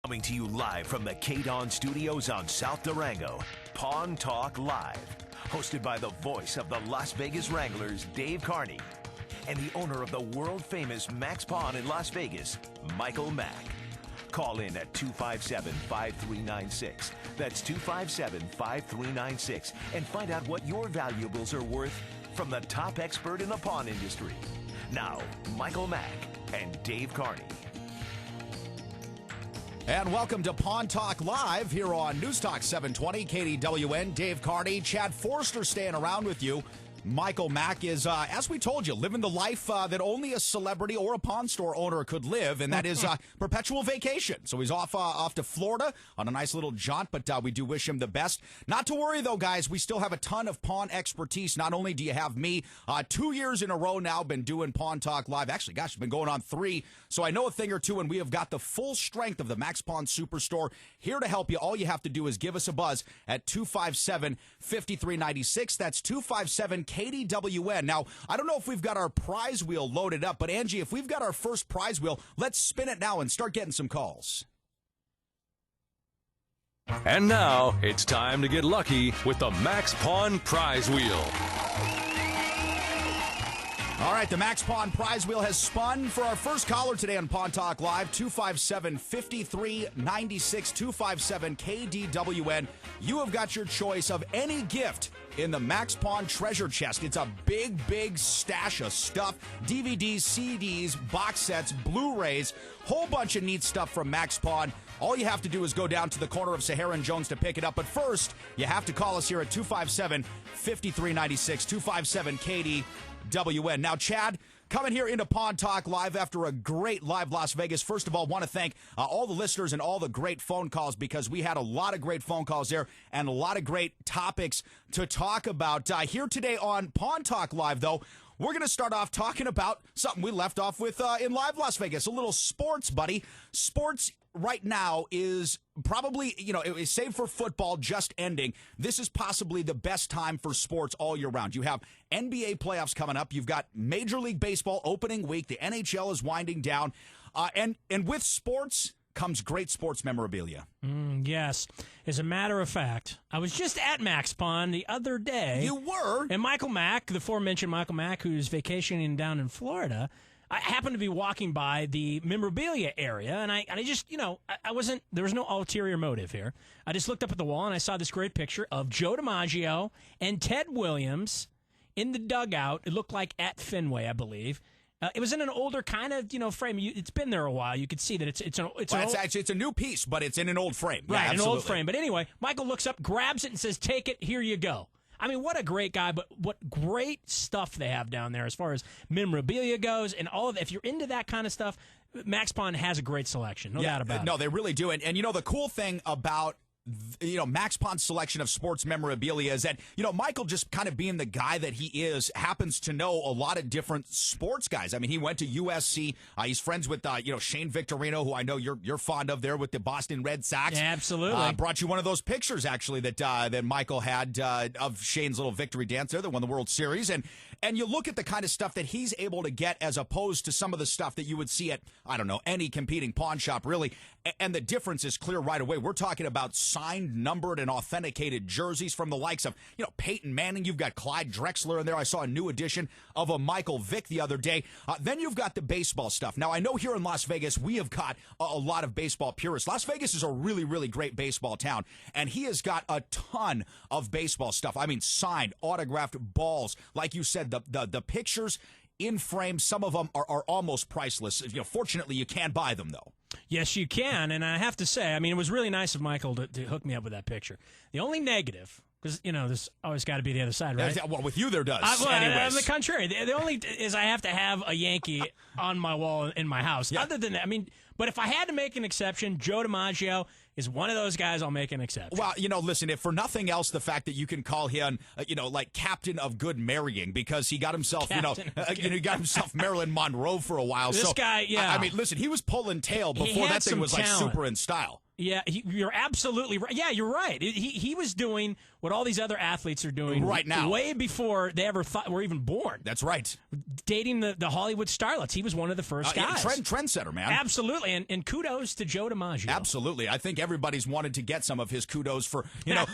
Coming to you live from the KDWN studios on South Durango, Pawn Talk Live. Hosted by the voice of the Las Vegas Wranglers, Dave Carney, and the owner of the world-famous Max Pawn in Las Vegas, Michael Mack. Call in at 257-5396. That's 257-5396. And find out what your valuables are worth from the top expert in the pawn industry. Now, Michael Mack and Dave Carney. And welcome to Pawn Talk Live here on News Talk 720, KDWN. Dave Carney, Chad Forster staying around with you. Michael Mack is, as we told you, living the life that only a celebrity or a pawn store owner could live, and that is perpetual vacation. So he's off to Florida on a nice little jaunt, but we do wish him the best. Not to worry, though, guys. We still have a ton of pawn expertise. Not only do you have me, 2 years in a row now, been doing Pawn Talk Live. Actually, gosh, it's been going on 3, so I know a thing or two, and we have got the full strength of the Max Pawn Superstore here to help you. All you have to do is give us a buzz at 257-5396. That's 257 KDWN. Now, I don't know if we've got our prize wheel loaded up, but Angie, if we've got our first prize wheel, let's spin it now and start getting some calls. And now, it's time to get lucky with the Max Pawn Prize Wheel. All right, the Max Pawn Prize Wheel has spun for our first caller today on Pawn Talk Live, 257-5396, 257-KDWN. You have got your choice of any gift in the Max Pawn treasure chest. It's a big, big stash of stuff. DVDs, CDs, box sets, Blu-rays, whole bunch of neat stuff from Max Pawn. All you have to do is go down to the corner of Sahara and Jones to pick it up. But first, you have to call us here at 257-5396, 257-KDWN. Now, Chad, coming here into Pawn Talk Live after a great live Las Vegas. First of all, want to thank all the listeners and all the great phone calls, because we had a lot of great phone calls there and a lot of great topics to talk about. Here today on Pawn Talk Live, though, we're going to start off talking about something we left off with in live Las Vegas, a little sports, buddy. Sports right now is probably, save for football just ending, this is possibly the best time for sports all year round. You have NBA playoffs coming up. You've got Major League Baseball opening week. The NHL is winding down. And with sports comes great sports memorabilia. Yes. As a matter of fact, I was just at Max Pawn the other day. You were? And Michael Mack, the aforementioned Michael Mack, who's vacationing down in Florida, I happened to be walking by the memorabilia area, and I just, I wasn't, there was no ulterior motive here. I just looked up at the wall, and I saw this great picture of Joe DiMaggio and Ted Williams in the dugout. It looked like at Fenway, I believe. It was in an older kind of, frame. It's been there a while. You could see that it's a new piece, but it's in an old frame. Right, yeah, an old frame. But anyway, Michael looks up, grabs it, and says, "Take it, here you go." I mean, what a great guy, but what great stuff they have down there as far as memorabilia goes and all of that. If you're into that kind of stuff, Max Pawn has a great selection, no doubt about it. No, they really do. And the cool thing about Max Pawn's selection of sports memorabilia is that, Michael, just kind of being the guy that he is, happens to know a lot of different sports guys. I mean, he went to USC. He's friends with, Shane Victorino, who I know you're fond of there with the Boston Red Sox. Yeah, absolutely. Brought you one of those pictures, actually, that Michael had of Shane's little victory dance there that won the World Series. And you look at the kind of stuff that he's able to get as opposed to some of the stuff that you would see at, I don't know, any competing pawn shop, really. And the difference is clear right away. We're talking about signed, numbered, and authenticated jerseys from the likes of, Peyton Manning. You've got Clyde Drexler in there. I saw a new edition of a Michael Vick the other day. Then you've got the baseball stuff. Now, I know here in Las Vegas, we have got a lot of baseball purists. Las Vegas is a really, really great baseball town, and he has got a ton of baseball stuff. I mean, signed, autographed balls. Like you said, the pictures in frame, some of them are almost priceless. Fortunately, you can buy them, though. Yes, you can, and I have to say, I mean, it was really nice of Michael to hook me up with that picture. The only negative, because, there's always got to be the other side, right? Well, with you there does. I'm the contrary. The only is I have to have a Yankee on my wall in my house. Yeah. Other than that, but if I had to make an exception, Joe DiMaggio is one of those guys I'll make an exception. Well, listen, if for nothing else, the fact that you can call him, like Captain of Good Marrying, because he got himself, he got himself Marilyn Monroe for a while. This guy, yeah. I mean, listen, he was pulling tail before that thing was like super in style. Yeah, you're absolutely right. Yeah, you're right. He was doing what all these other athletes are doing right now, way before they ever were even born. That's right. Dating the Hollywood starlets. He was one of the first guys. Trendsetter, man. Absolutely, and kudos to Joe DiMaggio. Absolutely. I think everybody's wanted to get some of his kudos for,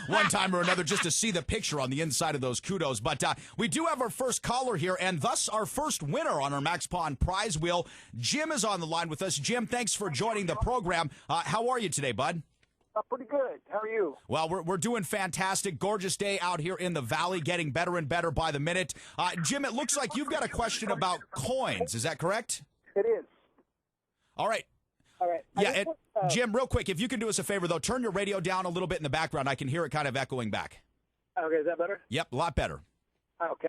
one time or another, just to see the picture on the inside of those kudos. But we do have our first caller here, and thus our first winner on our Max Pond prize wheel. Jim is on the line with us. Jim, thanks for joining the program. How are you today, bud? Pretty good. How are you? Well, we're doing fantastic. Gorgeous day out here in the valley, getting better and better by the minute. Jim, it looks like you've got a question about coins. Is that correct? It is. All right. All right. Yeah, Jim, real quick, if you can do us a favor, though, turn your radio down a little bit in the background. I can hear it kind of echoing back. Okay, is that better? Yep, a lot better. Okay.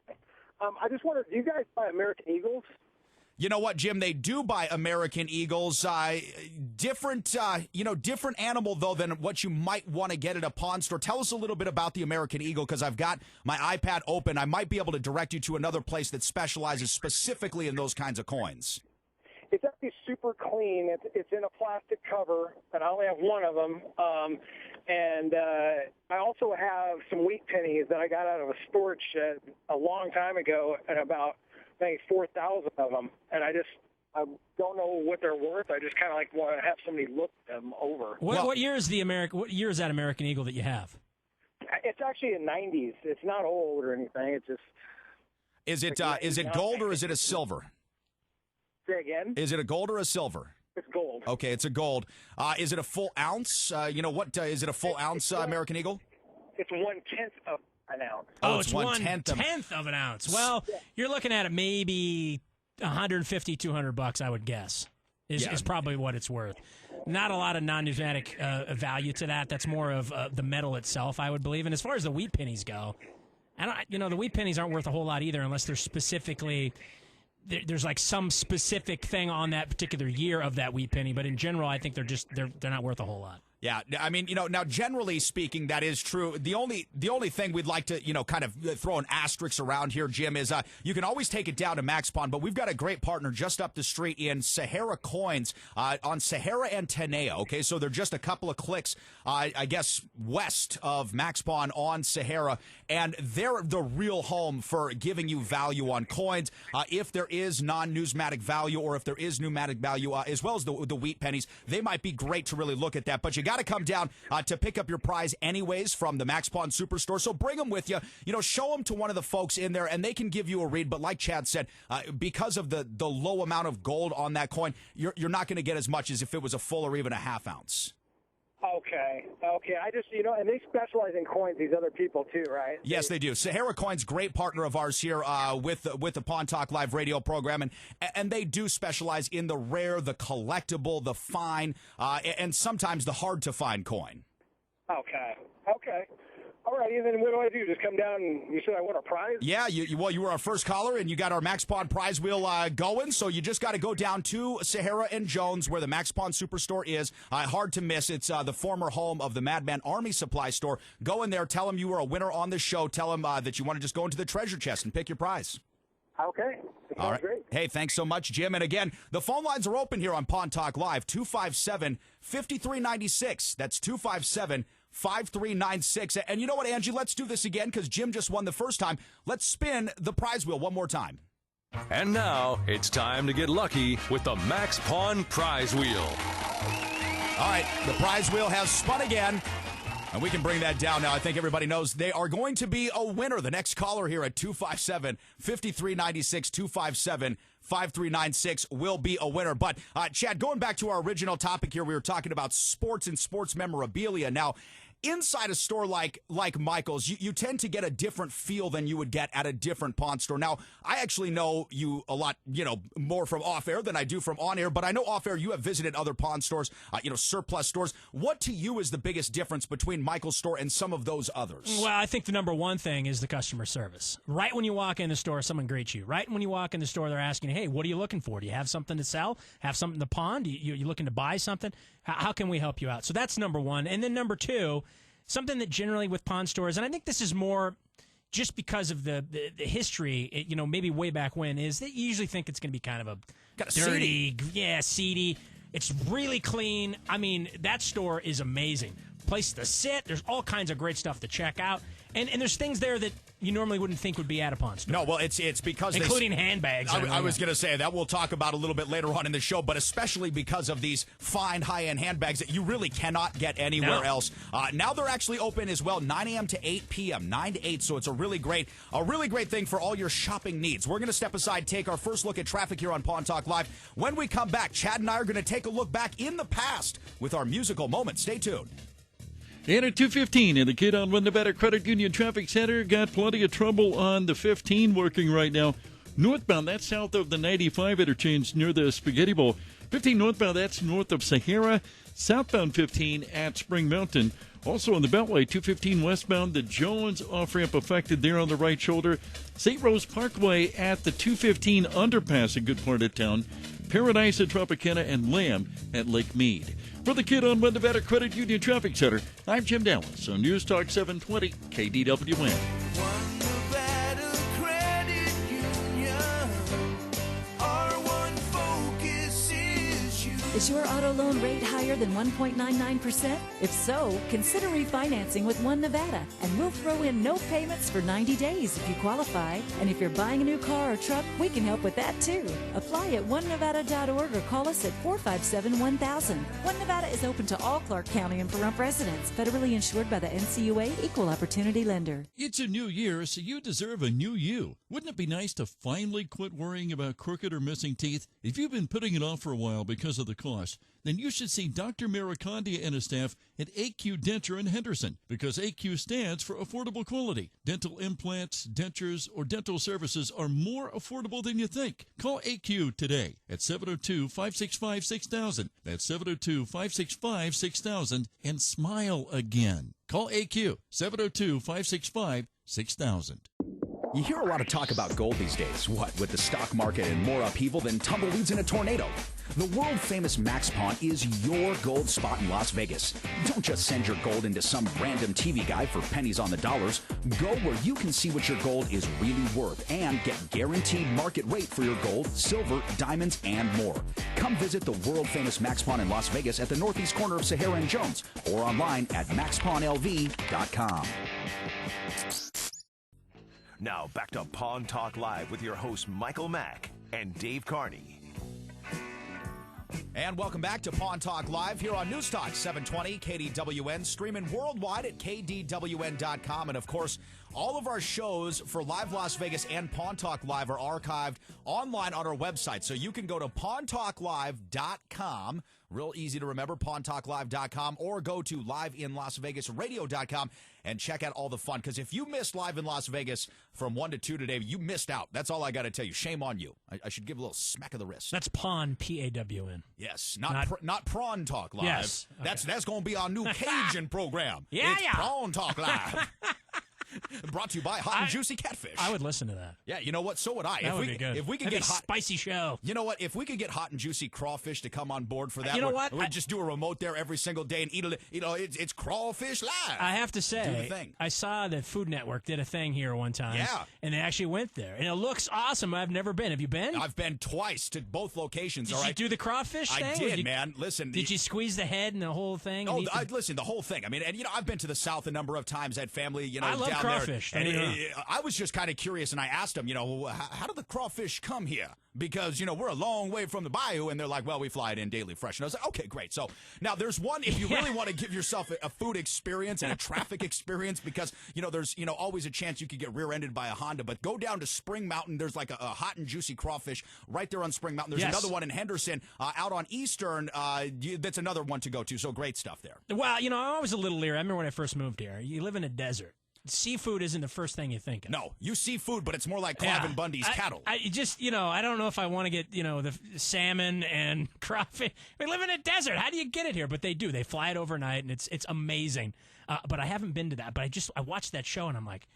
I just wondered, do you guys buy American Eagles? You know what, Jim? They do buy American Eagles. Different animal, though, than what you might want to get at a pawn store. Tell us a little bit about the American Eagle, because I've got my iPad open. I might be able to direct you to another place that specializes specifically in those kinds of coins. It's actually super clean. It's in a plastic cover, and I only have one of them. And I also have some wheat pennies that I got out of a storage shed a long time ago, and about, I think, 4,000 of them. And I don't know what they're worth. I just kind of want to have somebody look them over. What year is that American Eagle that you have? It's actually a 90s. It's not old or anything. It's just. Is it gold or is it a silver? Say again? Is it a gold or a silver? It's gold. Okay, it's a gold. Is it a full ounce? Is it a full ounce American Eagle? It's 1/10 of an ounce. Oh, it's 1/10 of an ounce. Well, you're looking at it maybe $150, $200, I would guess, is probably what it's worth. Not a lot of non-numismatic value to that. That's more of the metal itself, I would believe. And as far as the wheat pennies go, the wheat pennies aren't worth a whole lot either, unless they're specifically. There's some specific thing on that particular year of that wheat penny, but in general, I think they're not worth a whole lot. Yeah, I mean, now generally speaking, that is true. The only thing we'd like to, kind of throw an asterisk around here, Jim, is you can always take it down to Max Pond, but we've got a great partner just up the street in Sahara Coins on Sahara and Tenaya. Okay, so they're just a couple of clicks, I guess, west of Max Pond on Sahara, and they're the real home for giving you value on coins. If there is non-numismatic value, or if there is pneumatic value, as well as the wheat pennies, they might be great to really look at that. But you got to come down to pick up your prize anyways from the Max Pond Superstore. So bring them with you. Show them to one of the folks in there, and they can give you a read. But like Chad said, because of the low amount of gold on that coin, you're not going to get as much as if it was a full or even a half ounce. Okay. I just, and they specialize in coins, these other people too, right? Yes, they do. Sahara Coins, great partner of ours here with the Pawn Talk Live radio program, and they do specialize in the rare, the collectible, the fine, and sometimes the hard-to-find coin. Okay. All righty, then what do I do? Just come down and you said I won a prize? Yeah, you were our first caller, and you got our Max Pond prize wheel going, so you just got to go down to Sahara and Jones, where the Max Pond Superstore is. Hard to miss. It's the former home of the Madman Army Supply Store. Go in there, tell them you were a winner on the show, tell them that you want to just go into the treasure chest and pick your prize. Okay. All right. Great. Hey, thanks so much, Jim. And again, the phone lines are open here on Pawn Talk Live, 257-5396. That's 257-5396. And you know what, Angie? Let's do this again, because Jim just won the first time. Let's spin the prize wheel one more time. And now it's time to get lucky with the Max Pawn prize wheel. All right, the prize wheel has spun again. And we can bring that down now. I think everybody knows they are going to be a winner. The next caller here at 257-5396, 257-5396 will be a winner. But, Chad, going back to our original topic here, we were talking about sports and sports memorabilia. Now, inside a store like Michael's, you tend to get a different feel than you would get at a different pawn store. Now, I actually know you a lot, more from off-air than I do from on-air, but I know off-air you have visited other pawn stores, surplus stores. What to you is the biggest difference between Michael's store and some of those others? Well, I think the number one thing is the customer service. Right when you walk in the store, someone greets you. Right when you walk in the store, they're asking, hey, what are you looking for? Do you have something to sell? Have something to pawn? You looking to buy something? How can we help you out? So that's number one. And then number two, something that generally with pawn stores, and I think this is more just because of the history, maybe way back when, is that you usually think it's going to be kind of a dirty, seedy. It's really clean. I mean, that store is amazing. Place to sit. There's all kinds of great stuff to check out. And there's things there that you normally wouldn't think would be at a pawn store. No, well, it's because including handbags. I was going to say that we'll talk about a little bit later on in the show, but especially because of these fine high-end handbags that you really cannot get anywhere else. Now they're actually open as well, 9 a.m. to 8 p.m., 9 to 8. So it's a really great thing for all your shopping needs. We're going to step aside, take our first look at traffic here on Pawn Talk Live. When we come back, Chad and I are going to take a look back in the past with our musical moment. Stay tuned. And at 2:15 in the KDWN Nevada Credit Union Traffic Center, got plenty of trouble on the 15 working right now. Northbound, that's south of the 95 interchange near the Spaghetti Bowl. 15 northbound, that's north of Sahara. Southbound 15 at Spring Mountain. Also on the Beltway, 215 westbound, the Jones off-ramp affected there on the right shoulder. St. Rose Parkway at the 215 underpass, a good part of town. Paradise at Tropicana and Lamb at Lake Mead. For the KDWN Nevada Credit Union Traffic Center, I'm Jim Dallas on News Talk 720 KDWN. Is your auto loan rate higher than 1.99%? If so, consider refinancing with One Nevada, and we'll throw in no payments for 90 days if you qualify. And if you're buying a new car or truck, we can help with that too. Apply at onenevada.org or call us at 457-1000. One Nevada is open to all Clark County and Pahrump residents. Federally insured by the NCUA, Equal Opportunity Lender. It's a new year, so you deserve a new you. Wouldn't it be nice to finally quit worrying about crooked or missing teeth? If you've been putting it off for a while because of the cost, then you should see Dr. Maracondia and his staff at AQ Denture in Henderson, because AQ stands for affordable quality. Dental implants, dentures, or dental services are more affordable than you think. Call AQ today at 702-565-6000. That's 702-565-6000, and smile again. Call AQ 702-565-6000. You hear a lot of talk about gold these days. What, with the stock market and more upheaval than tumbleweeds in a tornado? The world-famous Max Pawn is your gold spot in Las Vegas. Don't just send your gold into some random TV guy for pennies on the dollars. Go where you can see what your gold is really worth and get guaranteed market rate for your gold, silver, diamonds, and more. Come visit the world-famous Max Pawn in Las Vegas at the northeast corner of Sahara and Jones, or online at maxpawnlv.com. Now back to Pawn Talk Live with your hosts Michael Mack and Dave Carney. And welcome back to Pawn Talk Live here on News Talk 720 KDWN, streaming worldwide at KDWN.com. And of course, all of our shows for Live Las Vegas and Pawn Talk Live are archived online on our website. So you can go to pawntalklive.com. Real easy to remember, pawntalklive.com, or go to liveinlasvegasradio.com and check out all the fun. Because if you missed Live in Las Vegas from 1 to 2 today, you missed out. That's all I got to tell you. Shame on you. I should give a little smack of the wrist. That's Pawn, P-A-W-N. Yes, not Prawn Talk Live. Yes. Okay. That's going to be our new Cajun program. Yeah, it's Prawn Talk Live. Brought to you by Hot and Juicy Catfish. I would listen to that. Yeah, you know what? So would I. That would be good. If we could That'd get be a hot, spicy show. You know what? If we could get Hot and Juicy Crawfish to come on board for that, you know what? We'd just do a remote there every single day and eat it. You know, it's Crawfish Live. I have to say, do the thing. I saw that Food Network did a thing here one time. Yeah. And they actually went there. And it looks awesome. I've never been. Have you been? I've been twice to both locations. Did all right? you do the crawfish thing? I did, man. Listen. Did you squeeze the head and the whole thing? Oh, listen, the whole thing. I mean, and, I've been to the South a number of times. Had family, I love down crawfish. there. And I was just kind of curious, and I asked them, how do the crawfish come here? Because, we're a long way from the bayou, and they're like, well, we fly it in daily fresh. And I was like, okay, great. So now there's one, if you really want to give yourself a food experience and a traffic experience, because, there's, always a chance you could get rear-ended by a Honda, but go down to Spring Mountain. There's like a Hot and Juicy Crawfish right there on Spring Mountain. There's another one in Henderson out on Eastern. That's another one to go to. So great stuff there. Well, I was a little leery. I remember when I first moved here. You live in a desert. Seafood isn't the first thing you think of. No, you see food, but it's more like Clive Bundy's cattle. I just, I don't know if I want to get, the salmon and crawfish. We live in a desert. How do you get it here? But they do. They fly it overnight, and it's amazing. But I haven't been to that. But I watched that show, and I'm like,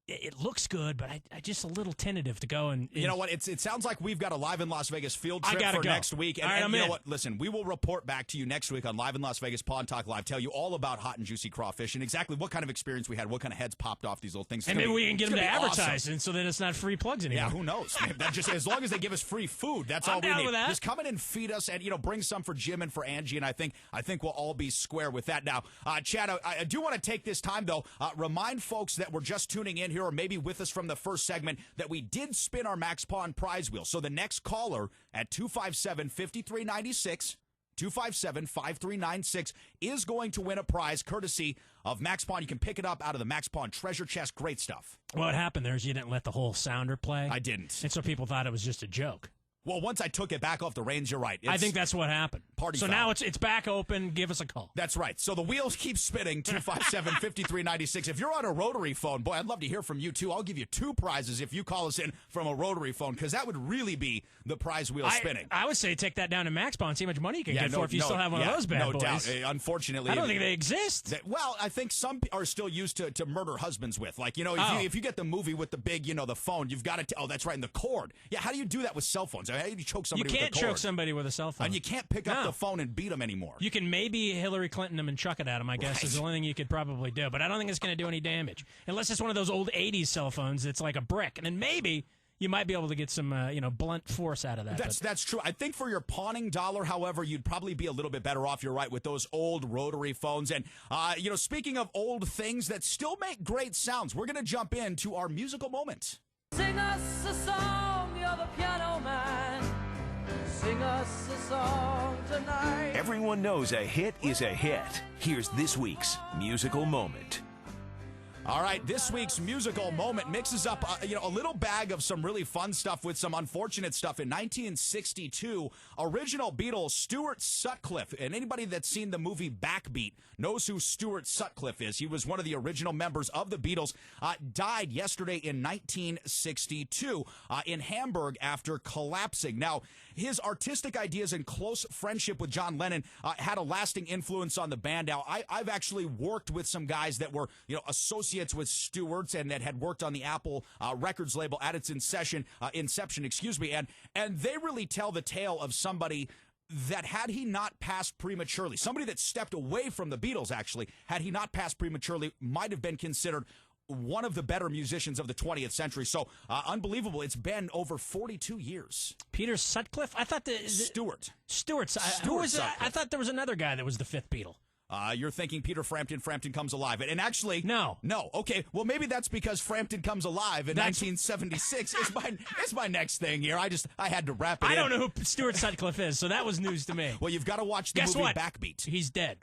it looks good, but I just a little tentative to go and you know what? It sounds like we've got a Live in Las Vegas field trip for next week. And, all right, and I'm you know in. what? Listen, we will report back to you next week on Live in Las Vegas Pawn Talk Live. Tell you all about hot and juicy crawfish and exactly what kind of experience we had, what kind of heads popped off these little things. And maybe we can get them to advertise, and so that it's not free plugs anymore. Yeah, who knows? That just as long as they give us free food, that's all we down need. with that. Just come in and feed us, and bring some for Jim and for Angie, and I think we'll all be square with that. Now, Chad, I do want to take this time though, remind folks that we're just tuning in here, or maybe with us from the first segment, that we did spin our Max Pawn prize wheel. So the next caller at 257-5396, 257-5396 is going to win a prize courtesy of Max Pawn. You can pick it up out of the Max Pawn treasure chest. Great stuff. What happened there is you didn't let the whole sounder play. I didn't. And so people thought it was just a joke. Well, once I took it back off the reins, you're right. I think that's what happened. Party so foul. now it's back open. Give us a call. That's right. So the wheels keep spinning, 257-5396. If you're on a rotary phone, boy, I'd love to hear from you, too. I'll give you 2 prizes if you call us in from a rotary phone, because that would really be the prize wheel spinning. I would say take that down to Max Pawn, see how much money you can get for if you still have one of those bad boys. No doubt. Unfortunately. I don't think they exist. Well, I think some are still used to murder husbands with. Like, if you get the movie with the big, the phone, you've got to, that's right, and the cord. Yeah, how do you do that with cell phones? How do you choke somebody? You can't choke somebody with a cell phone. And you can't pick up the phone and beat them anymore. You can maybe Hillary Clinton them and chuck it at them, I guess, is the only thing you could probably do. But I don't think it's going to do any damage. Unless it's one of those old 80s cell phones that's like a brick. And then maybe you might be able to get some blunt force out of that. That's true. I think for your pawning dollar, however, you'd probably be a little bit better off, you're right, with those old rotary phones. And, speaking of old things that still make great sounds, we're going to jump into our musical moment. Sing us a song, you're the piano man. Sing us a song tonight. Everyone knows a hit is a hit. Here's this week's musical moment. All right, this week's musical moment mixes up, a little bag of some really fun stuff with some unfortunate stuff. In 1962, original Beatle Stuart Sutcliffe, and anybody that's seen the movie Backbeat knows who Stuart Sutcliffe is. He was one of the original members of the Beatles, died yesterday in 1962 in Hamburg after collapsing. Now, his artistic ideas and close friendship with John Lennon had a lasting influence on the band. Now, I've actually worked with some guys that were, associated with Stewart's and that had worked on the Apple Records label at its inception, and they really tell the tale of somebody that had he not passed prematurely, somebody that stepped away from the Beatles, actually, had he not passed prematurely, might have been considered one of the better musicians of the 20th century. So, unbelievable. It's been over 42 years. Peter Sutcliffe? I thought Stewart. Who was that? I thought there was another guy that was the 5th Beatle. You're thinking Peter Frampton Comes Alive. And actually... No. Okay. Well, maybe that's because Frampton Comes Alive in 1976 is my next thing here. I had to wrap it in. I don't know who Stuart Sutcliffe is, so that was news to me. Well, you've got to watch the movie Backbeat. He's dead.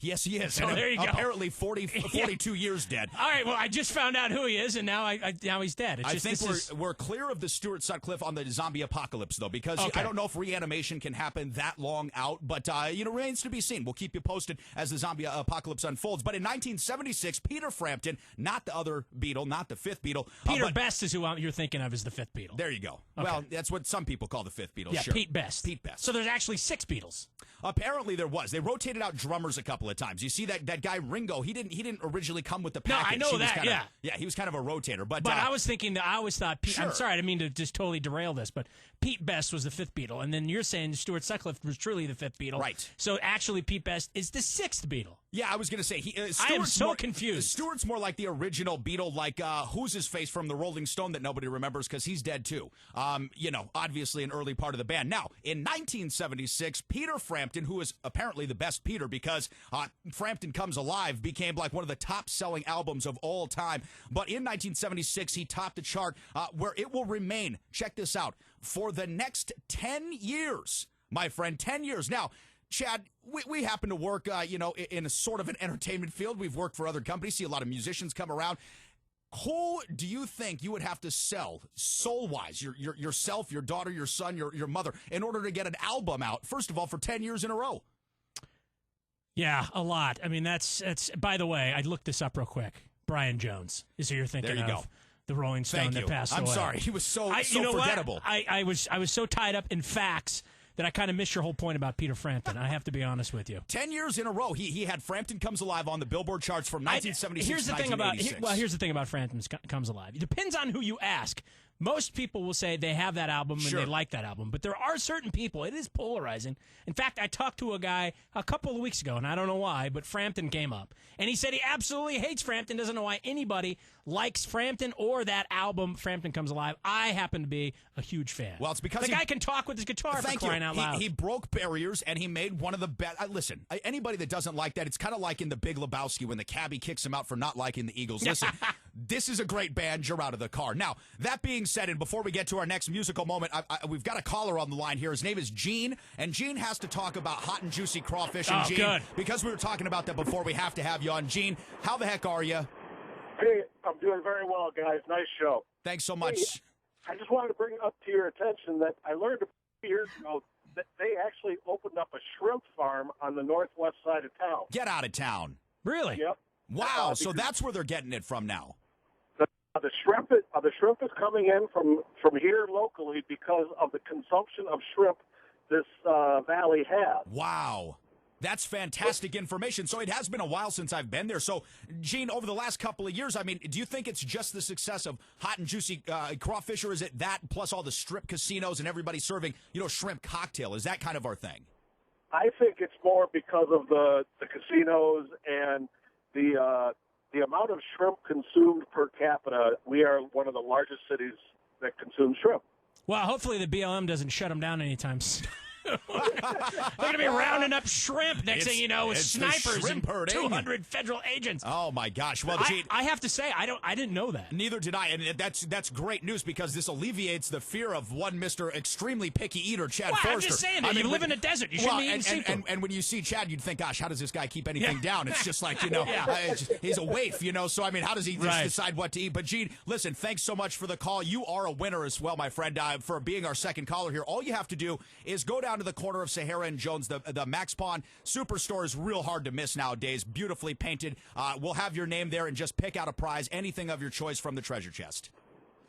Yes, he is. So there you go. Apparently 42 years dead. All right, well, I just found out who he is, and now now he's dead. I think we're clear of the Stuart Sutcliffe on the zombie apocalypse, though, because I don't know if reanimation can happen that long out, but, remains to be seen. We'll keep you posted as the zombie apocalypse unfolds. But in 1976, Peter Frampton, not the other Beatle, not the 5th Beatle. Peter Best is who you're thinking of as the 5th Beatle. There you go. Okay. Well, that's what some people call the 5th Beatle. Yeah, sure. Pete Best. So there's actually 6 Beatles. Apparently there was. They rotated out drummers a couple of times. You see that guy Ringo, he didn't originally come with the package. No, I know that, yeah. Yeah, he was kind of a rotator. But I was thinking I always thought Pete, sure. I'm sorry, I didn't mean to just totally derail this, but Pete Best was the 5th Beatle, and then you're saying Stuart Sutcliffe was truly the 5th Beatle. Right. So actually Pete Best is the 6th Beatle. Yeah, I was going to say, I am so confused. Stewart's more like the original Beatle, like who's his face from the Rolling Stone that nobody remembers because he's dead too. Obviously an early part of the band. Now, in 1976, Peter Frampton, who is apparently the best Peter because Frampton Comes Alive became like one of the top-selling albums of all time. But in 1976, he topped the chart where it will remain, check this out, for the next 10 years, my friend, 10 years. Now, Chad, we happen to work, in a sort of an entertainment field. We've worked for other companies, see a lot of musicians come around. Who do you think you would have to sell, soul-wise, yourself, your daughter, your son, your mother, in order to get an album out, first of all, for 10 years in a row? Yeah, a lot. I mean, that's by the way, I looked this up real quick. Brian Jones is who you're thinking of. There you go. The Rolling Stone that passed away. I'm sorry. He was so forgettable. I was so tied up in facts that I kind of missed your whole point about Peter Frampton. I have to be honest with you. 10 years in a row, he had Frampton Comes Alive on the Billboard charts from 1976 here's to the thing 1986. here's the thing about Frampton Comes Alive. It depends on who you ask. Most people will say they have that album and Sure. they like that album, but there are certain people. It is polarizing. In fact, I talked to a guy a couple of weeks ago, and I don't know why, but Frampton came up, and he said he absolutely hates Frampton. Doesn't know why anybody likes Frampton or that album, Frampton Comes Alive. I happen to be a huge fan. Well, it's because the guy can talk with his guitar for Thank crying you. out loud. He broke barriers, and he made one of the best. Listen, anybody that doesn't like that, it's kind of like in The Big Lebowski when the cabbie kicks him out for not liking the Eagles. Listen, this is a great band. You're out of the car. Now, that being said, and before we get to our next musical moment, we've got a caller on the line here. His name is Gene, and Gene has to talk about hot and juicy crawfish. And Gene, good. because we were talking about that before, we have to have you on. Gene, how the heck are you? Hey, I'm doing very well, guys. Nice show. Thanks so much. Hey, I just wanted to bring up to your attention that I learned a few years ago that they actually opened up a shrimp farm on the northwest side of town. Get out of town. Really? Yep. Wow, so that's where they're getting it from now. The shrimp is coming in from here locally because of the consumption of shrimp this valley has. Wow. That's fantastic information. So it has been a while since I've been there. So, Gene, over the last couple of years, I mean, do you think it's just the success of hot and juicy crawfish, or is it that plus all the strip casinos and everybody serving, shrimp cocktail? Is that kind of our thing? I think it's more because of the casinos and the amount of shrimp consumed per capita. We are one of the largest cities that consumes shrimp. Well, hopefully the BLM doesn't shut them down anytime soon. They're going to be rounding up shrimp next thing you know with snipers and 200 federal agents. Oh my gosh! Well, Gene, I have to say I didn't know that. Neither did I, and that's great news because this alleviates the fear of one Mr. Extremely Picky Eater, Chad Forrester. I'm just saying that you live in a desert. You shouldn't eat seafood. And when you see Chad, you'd think, gosh, how does this guy keep anything down? It's just like he's a waif, So I mean, how does he just decide what to eat? But Gene, listen, thanks so much for the call. You are a winner as well, my friend, for being our second caller here. All you have to do is go down to the corner of Sahara and Jones. The Max Pawn Superstore is real hard to miss nowadays. Beautifully painted. We'll have your name there and just pick out a prize, anything of your choice from the treasure chest.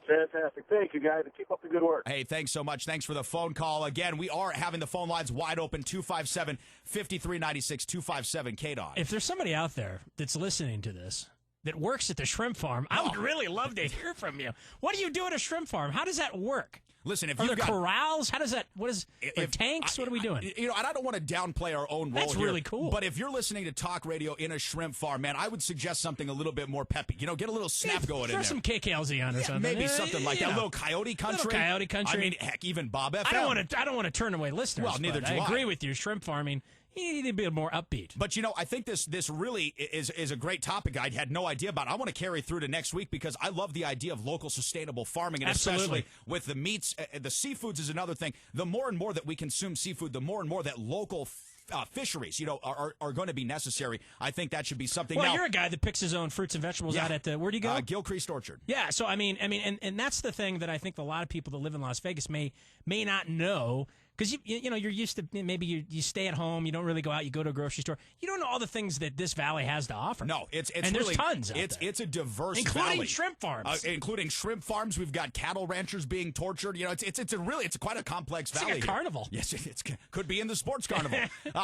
Fantastic. Thank you, guys, and keep up the good work. Hey, thanks so much. Thanks for the phone call. Again, we are having the phone lines wide open, 257-5396, 257 KDWN. If there's somebody out there that's listening to this that works at the shrimp farm, I would really love to hear from you. What do you do at a shrimp farm? How does that work? Listen, if are you've there got corrals, how does that? What is tanks? What are we doing? And I don't want to downplay our own role. That's here, really cool. But if you're listening to talk radio in a shrimp farm, man, I would suggest something a little bit more peppy. Get a little snap going in there. Throw some KKLZ on or something. Maybe something like that. A little Coyote Country. Little Coyote Country. I mean, heck, even Bob FM. I don't want to turn away listeners. Well, neither do I. I agree with you. Shrimp farming. You need to be more upbeat. But, I think this really is a great topic I had no idea about. I want to carry through to next week because I love the idea of local sustainable farming, and especially with the meats. The seafoods is another thing. The more and more that we consume seafood, the more and more that local fisheries, are going to be necessary. I think that should be something. Well, now, you're a guy that picks his own fruits and vegetables out at where do you go? Gilcrease Orchard. Yeah, so I mean, and that's the thing that I think a lot of people that live in Las Vegas may not know. Because you're used to maybe you stay at home, you don't really go out, you go to a grocery store. You don't know all the things that this valley has to offer. No, it's and really, there's tons out there. It's a diverse including valley. shrimp farms. Including shrimp farms. We've got cattle ranchers being tortured. It's quite a complex valley. Like a carnival. Yes, it could be in the sports carnival.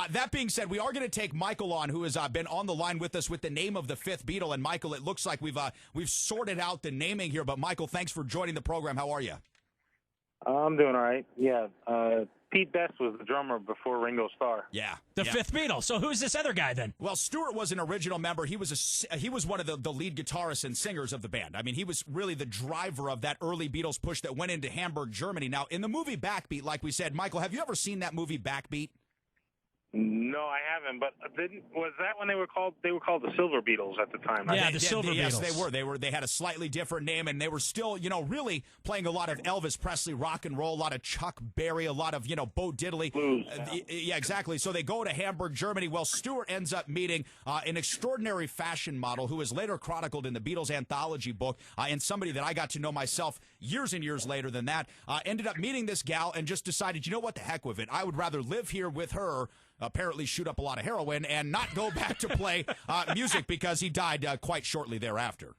That being said, we are going to take Michael on, who has been on the line with us with the name of the fifth Beatle. And Michael, it looks like we've sorted out the naming here. But Michael, thanks for joining the program. How are you? I'm doing all right. Yeah. Pete Best was the drummer before Ringo Starr. Yeah. The fifth Beatle. So who's this other guy then? Well, Stewart was an original member. He was one of the lead guitarists and singers of the band. I mean, he was really the driver of that early Beatles push that went into Hamburg, Germany. Now, in the movie Backbeat, like we said, Michael, have you ever seen that movie Backbeat? No, I haven't. But was that when they were called? They were called the Silver Beatles at the time. Yeah, the Silver Beatles. Yes, they were. They had a slightly different name, and they were still, really playing a lot of Elvis Presley rock and roll, a lot of Chuck Berry, a lot of, Bo Diddley. Blues. Yeah, exactly. So they go to Hamburg, Germany. Well, Stewart ends up meeting an extraordinary fashion model who is later chronicled in the Beatles anthology book, and somebody that I got to know myself years and years later than that. Ended up meeting this gal and just decided, what, the heck with it. I would rather live here with her, apparently shoot up a lot of heroin, and not go back to play music because he died quite shortly thereafter.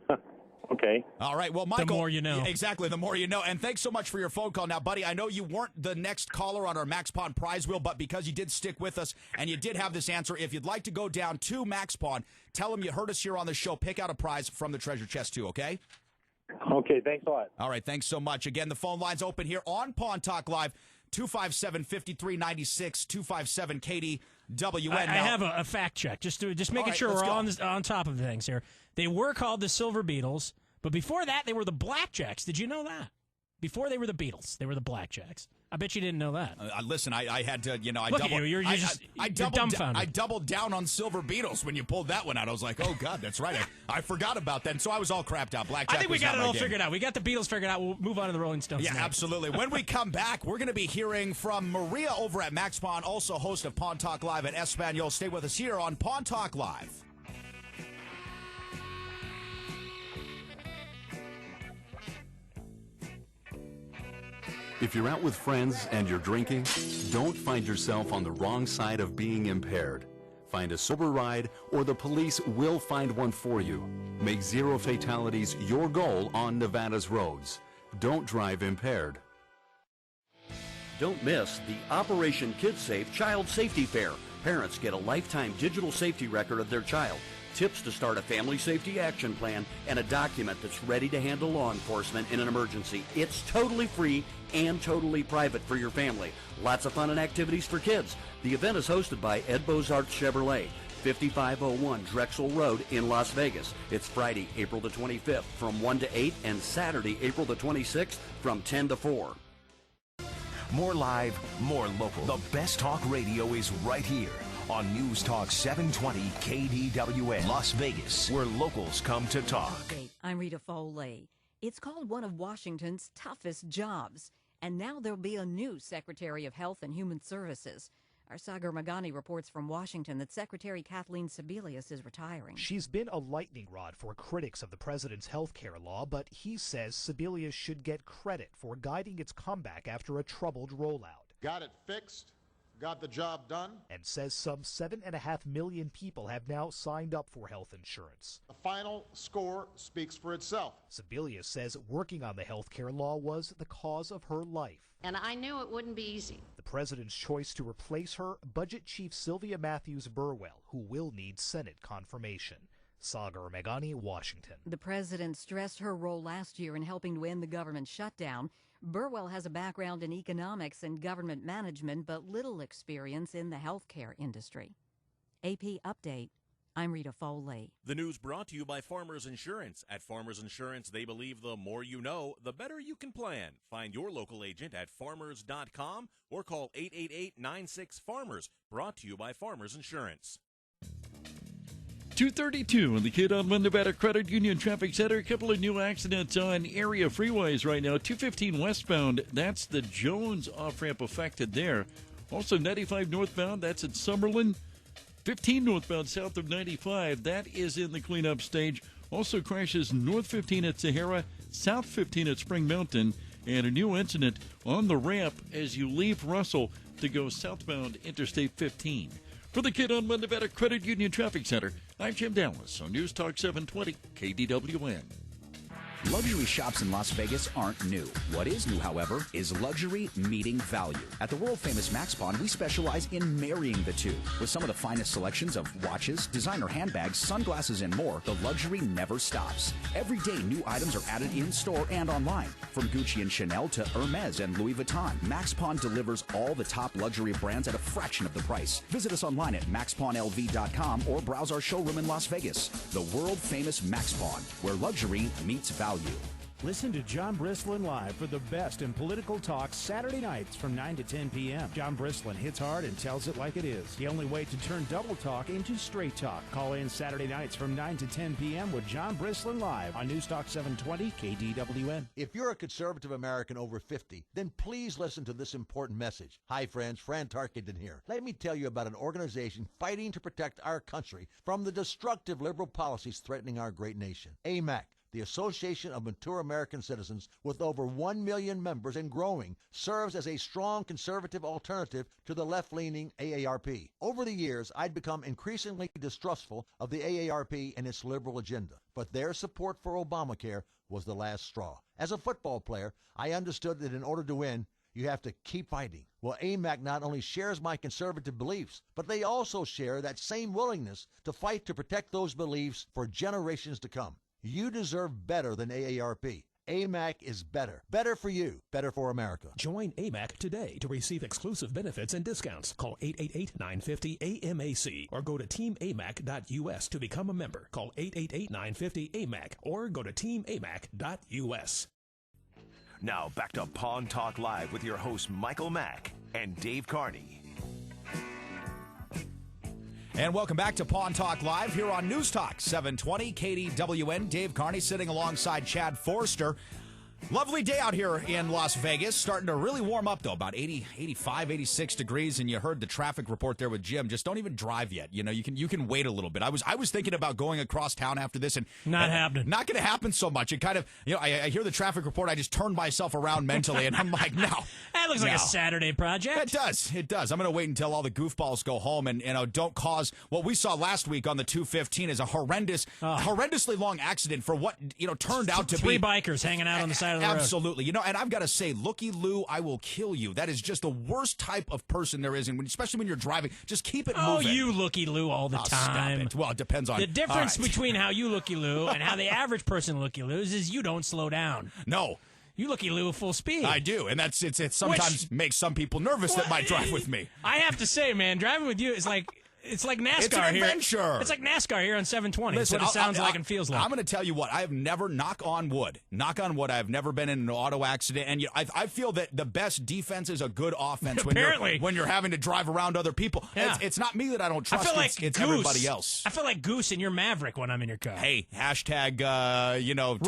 Well, Okay. All right. Well, Michael. The more you know. Exactly. The more you know. And thanks so much for your phone call. Now, buddy, I know you weren't the next caller on our Max Pawn prize wheel, but because you did stick with us and you did have this answer, if you'd like to go down to Max Pawn, tell them you heard us here on the show. Pick out a prize from the treasure chest, too, okay? Okay, thanks a lot. All right. Thanks so much. Again, the phone line's open here on Pawn Talk Live, 257-5396, 257 KDWN. I have a fact check, just making sure we're on top of things here. They were called the Silver Beetles, but before that, they were the Blackjacks. Did you know that? Before they were the Beatles, they were the Blackjacks. I bet you didn't know that. Listen, I had to, I Look doubled. at you. I dumbfounded. I doubled down on Silver Beetles when you pulled that one out. I was like, oh God, that's right. I forgot about that, and so I was all crapped out. Blackjack. I think we got it all figured out. We got the Beatles figured out. We'll move on to the Rolling Stones. Yeah, next. absolutely. When we come back, we're going to be hearing from Maria over at Max Pawn, also host of Pawn Talk Live at Espanol. Stay with us here on Pawn Talk Live. If you're out with friends and you're drinking, don't find yourself on the wrong side of being impaired. Find a sober ride or the police will find one for you. Make zero fatalities your goal on Nevada's roads. Don't drive impaired. Don't miss the Operation Kids Safe Child Safety Fair. Parents get a lifetime digital safety record of their child, tips to start a family safety action plan, and a document that's ready to handle law enforcement in an emergency. It's totally free and totally private for your family. Lots of fun and activities for kids. The event is hosted by Ed Bozarth Chevrolet, 5501 Drexel Road in Las Vegas. It's Friday, April the 25th from 1 to 8 and Saturday, April the 26th from 10 to 4. More live, more local. The best talk radio is right here on News Talk 720 KDWN, Las Vegas, where locals come to talk. I'm Rita Foley. It's called one of Washington's toughest jobs, and now there'll be a new Secretary of Health and Human Services. Our Sagar Magani reports from Washington that Secretary Kathleen Sebelius is retiring. She's been a lightning rod for critics of the president's health care law, but he says Sebelius should get credit for guiding its comeback after a troubled rollout. Got it fixed, got the job done. And says some 7.5 million people have now signed up for health insurance. The final score speaks for itself. Sebelius says working on the health care law was the cause of her life. And I knew it wouldn't be easy. The president's choice to replace her, Budget Chief Sylvia Matthews Burwell, who will need Senate confirmation. Sagar Meghani, Washington. The president stressed her role last year in helping to end the government shutdown. Burwell has a background in economics and government management, but little experience in the healthcare industry. AP Update. I'm Rita Foley. The news brought to you by Farmers Insurance. At Farmers Insurance, they believe the more you know, the better you can plan. Find your local agent at farmers.com or call 888-96-FARMERS. Brought to you by Farmers Insurance. 232 on the Kid on Nevada Credit Union Traffic Center. A couple of new accidents on area freeways right now. 215 westbound, that's the Jones off-ramp affected there. Also 95 northbound, that's at Summerlin. 15 northbound south of 95, that is in the cleanup stage. Also crashes north 15 at Sahara, south 15 at Spring Mountain, and a new incident on the ramp as you leave Russell to go southbound Interstate 15. For the Kid on Nevada Credit Union Traffic Center, I'm Jim Dallas on News Talk 720 KDWN. Luxury shops in Las Vegas aren't new. What is new, however, is luxury meeting value. At the world-famous Max Pawn, we specialize in marrying the two. With some of the finest selections of watches, designer handbags, sunglasses, and more, the luxury never stops. Every day, new items are added in-store and online. From Gucci and Chanel to Hermes and Louis Vuitton, Max Pawn delivers all the top luxury brands at a fraction of the price. Visit us online at maxpawnlv.com or browse our showroom in Las Vegas. The world-famous Max Pawn, where luxury meets value. Listen to John Brislin live for the best in political talk Saturday nights from 9 to 10 p.m. John Brislin hits hard and tells it like it is. The only way to turn double talk into straight talk. Call in Saturday nights from 9 to 10 p.m. with John Brislin live on News Talk 720 KDWN. If you're a conservative American over 50, then please listen to this important message. Hi, friends. Fran Tarkenton here. Let me tell you about an organization fighting to protect our country from the destructive liberal policies threatening our great nation. AMAC, the Association of Mature American Citizens, with over 1 million members and growing, serves as a strong conservative alternative to the left-leaning AARP. Over the years, I'd become increasingly distrustful of the AARP and its liberal agenda, but their support for Obamacare was the last straw. As a football player, I understood that in order to win, you have to keep fighting. Well, AMAC not only shares my conservative beliefs, but they also share that same willingness to fight to protect those beliefs for generations to come. You deserve better than AARP. AMAC is better. Better for you. Better for America. Join AMAC today to receive exclusive benefits and discounts. Call 888-950-AMAC or go to teamamac.us to become a member. Call 888-950-AMAC or go to teamamac.us. Now back to Pawn Talk Live with your hosts Michael Mack and Dave Carney. And welcome back to Pawn Talk Live here on News Talk 720 KDWN. Dave Carney sitting alongside Chad Forster. Lovely day out here in Las Vegas. Starting to really warm up, though, about 80, 85, 86 degrees. And you heard the traffic report there with Jim. Just don't even drive yet. You know, you can wait a little bit. I was thinking about going across town after this. And Not happening. Not going to happen so much. It kind of, I hear the traffic report. I just turned myself around mentally. And I'm like, no. That looks like a Saturday project. It does. It does. I'm going to wait until all the goofballs go home and don't cause what we saw last week on the 215 is a horrendously long accident for what, turned out to be. Three bikers hanging out on the side of the road. Absolutely. And I've got to say, looky Lou, I will kill you. That is just the worst type of person there is. And especially when you're driving, just keep it moving. Oh, you looky Lou all the time. Stop it. Well, it depends on... The difference between how you looky Lou and how the average person looky Loos is you don't slow down. No. You looky Lou at full speed. I do, and it sometimes makes some people nervous that might drive with me. I have to say, man, driving with you is like... It's like NASCAR it's an adventure. Here. It's like NASCAR here on 720. Listen, That's what it sounds like and feels like. I'm going to tell you what. I have never, knock on wood, I have never been in an auto accident. And I feel that the best defense is a good offense when you're having to drive around other people. Yeah. It's not me that I don't trust. I feel like it's everybody else. I feel like Goose in your Maverick when I'm in your car. Hey, hashtag, Top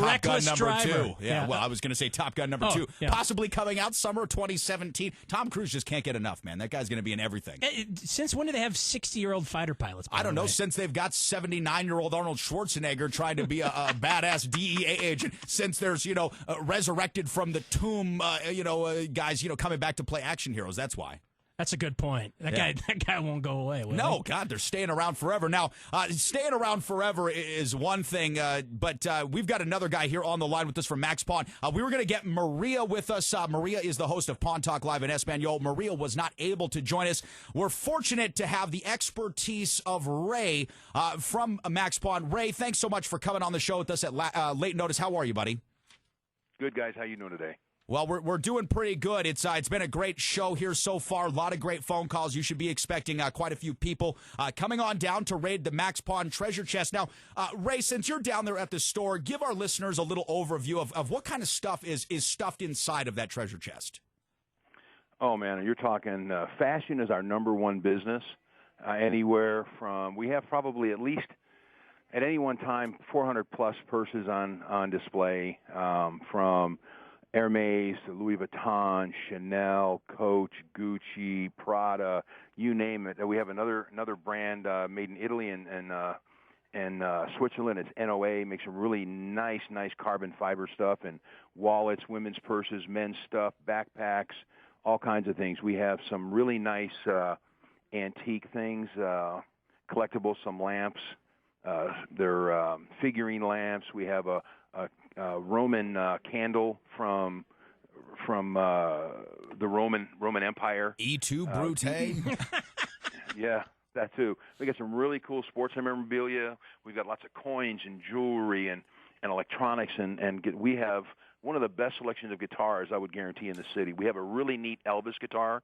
Reckless Gun number driver. 2. Yeah, well, I was going to say Top Gun number 2. Yeah. Possibly coming out summer 2017. Tom Cruise just can't get enough, man. That guy's going to be in everything. Since when do they have 60-year-old fighter pilots? I don't know. Since they've got 79-year-old Arnold Schwarzenegger trying to be a badass DEA agent, since there's, resurrected from the tomb, guys, coming back to play action heroes. That's why. That's a good point. That guy won't go away. Will No, he? God, they're staying around forever. Now, staying around forever is one thing, but we've got another guy here on the line with us from Max Pawn. We were going to get Maria with us. Maria is the host of Pawn Talk Live in Espanol. Maria was not able to join us. We're fortunate to have the expertise of Ray from Max Pawn. Ray, thanks so much for coming on the show with us at late notice. How are you, buddy? Good, guys. How you doing today? Well, we're doing pretty good. It's been a great show here so far. A lot of great phone calls. You should be expecting quite a few people coming on down to raid the Max Pawn treasure chest. Now, Ray, since you're down there at the store, give our listeners a little overview of what kind of stuff is stuffed inside of that treasure chest. Oh, man, you're talking fashion is our number one business. Anywhere from, we have probably at least at any one time 400-plus purses on display from Hermes to Louis Vuitton, Chanel, Coach, Gucci, Prada, you name it. We have another brand made in Italy and Switzerland. It's NOA. Makes some really nice carbon fiber stuff and wallets, women's purses, men's stuff, backpacks, all kinds of things. We have some really nice antique things, collectibles, some lamps. They're figurine lamps. We have a Roman candle from the Roman Empire. E2 Brute. Yeah, that too. We got some really cool sports memorabilia. We've got lots of coins and jewelry and electronics, we have one of the best selections of guitars, I would guarantee, in the city. We have a really neat Elvis guitar.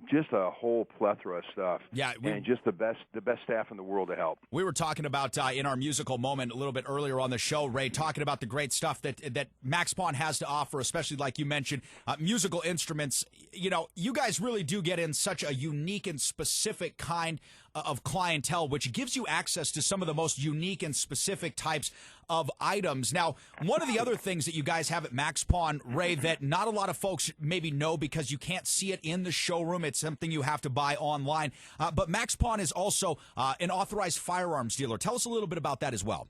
Just a whole plethora of stuff. Yeah, and just the best staff in the world to help. We were talking about in our musical moment a little bit earlier on the show, Ray, talking about the great stuff that Max Pawn has to offer, especially like you mentioned, musical instruments. You guys really do get in such a unique and specific kind of clientele, which gives you access to some of the most unique and specific types of items. Now, one of the other things that you guys have at Max Pawn, Ray, that not a lot of folks maybe know because you can't see it in the showroom, it's something you have to buy online, but Max Pawn is also an authorized firearms dealer. Tell us a little bit about that as well.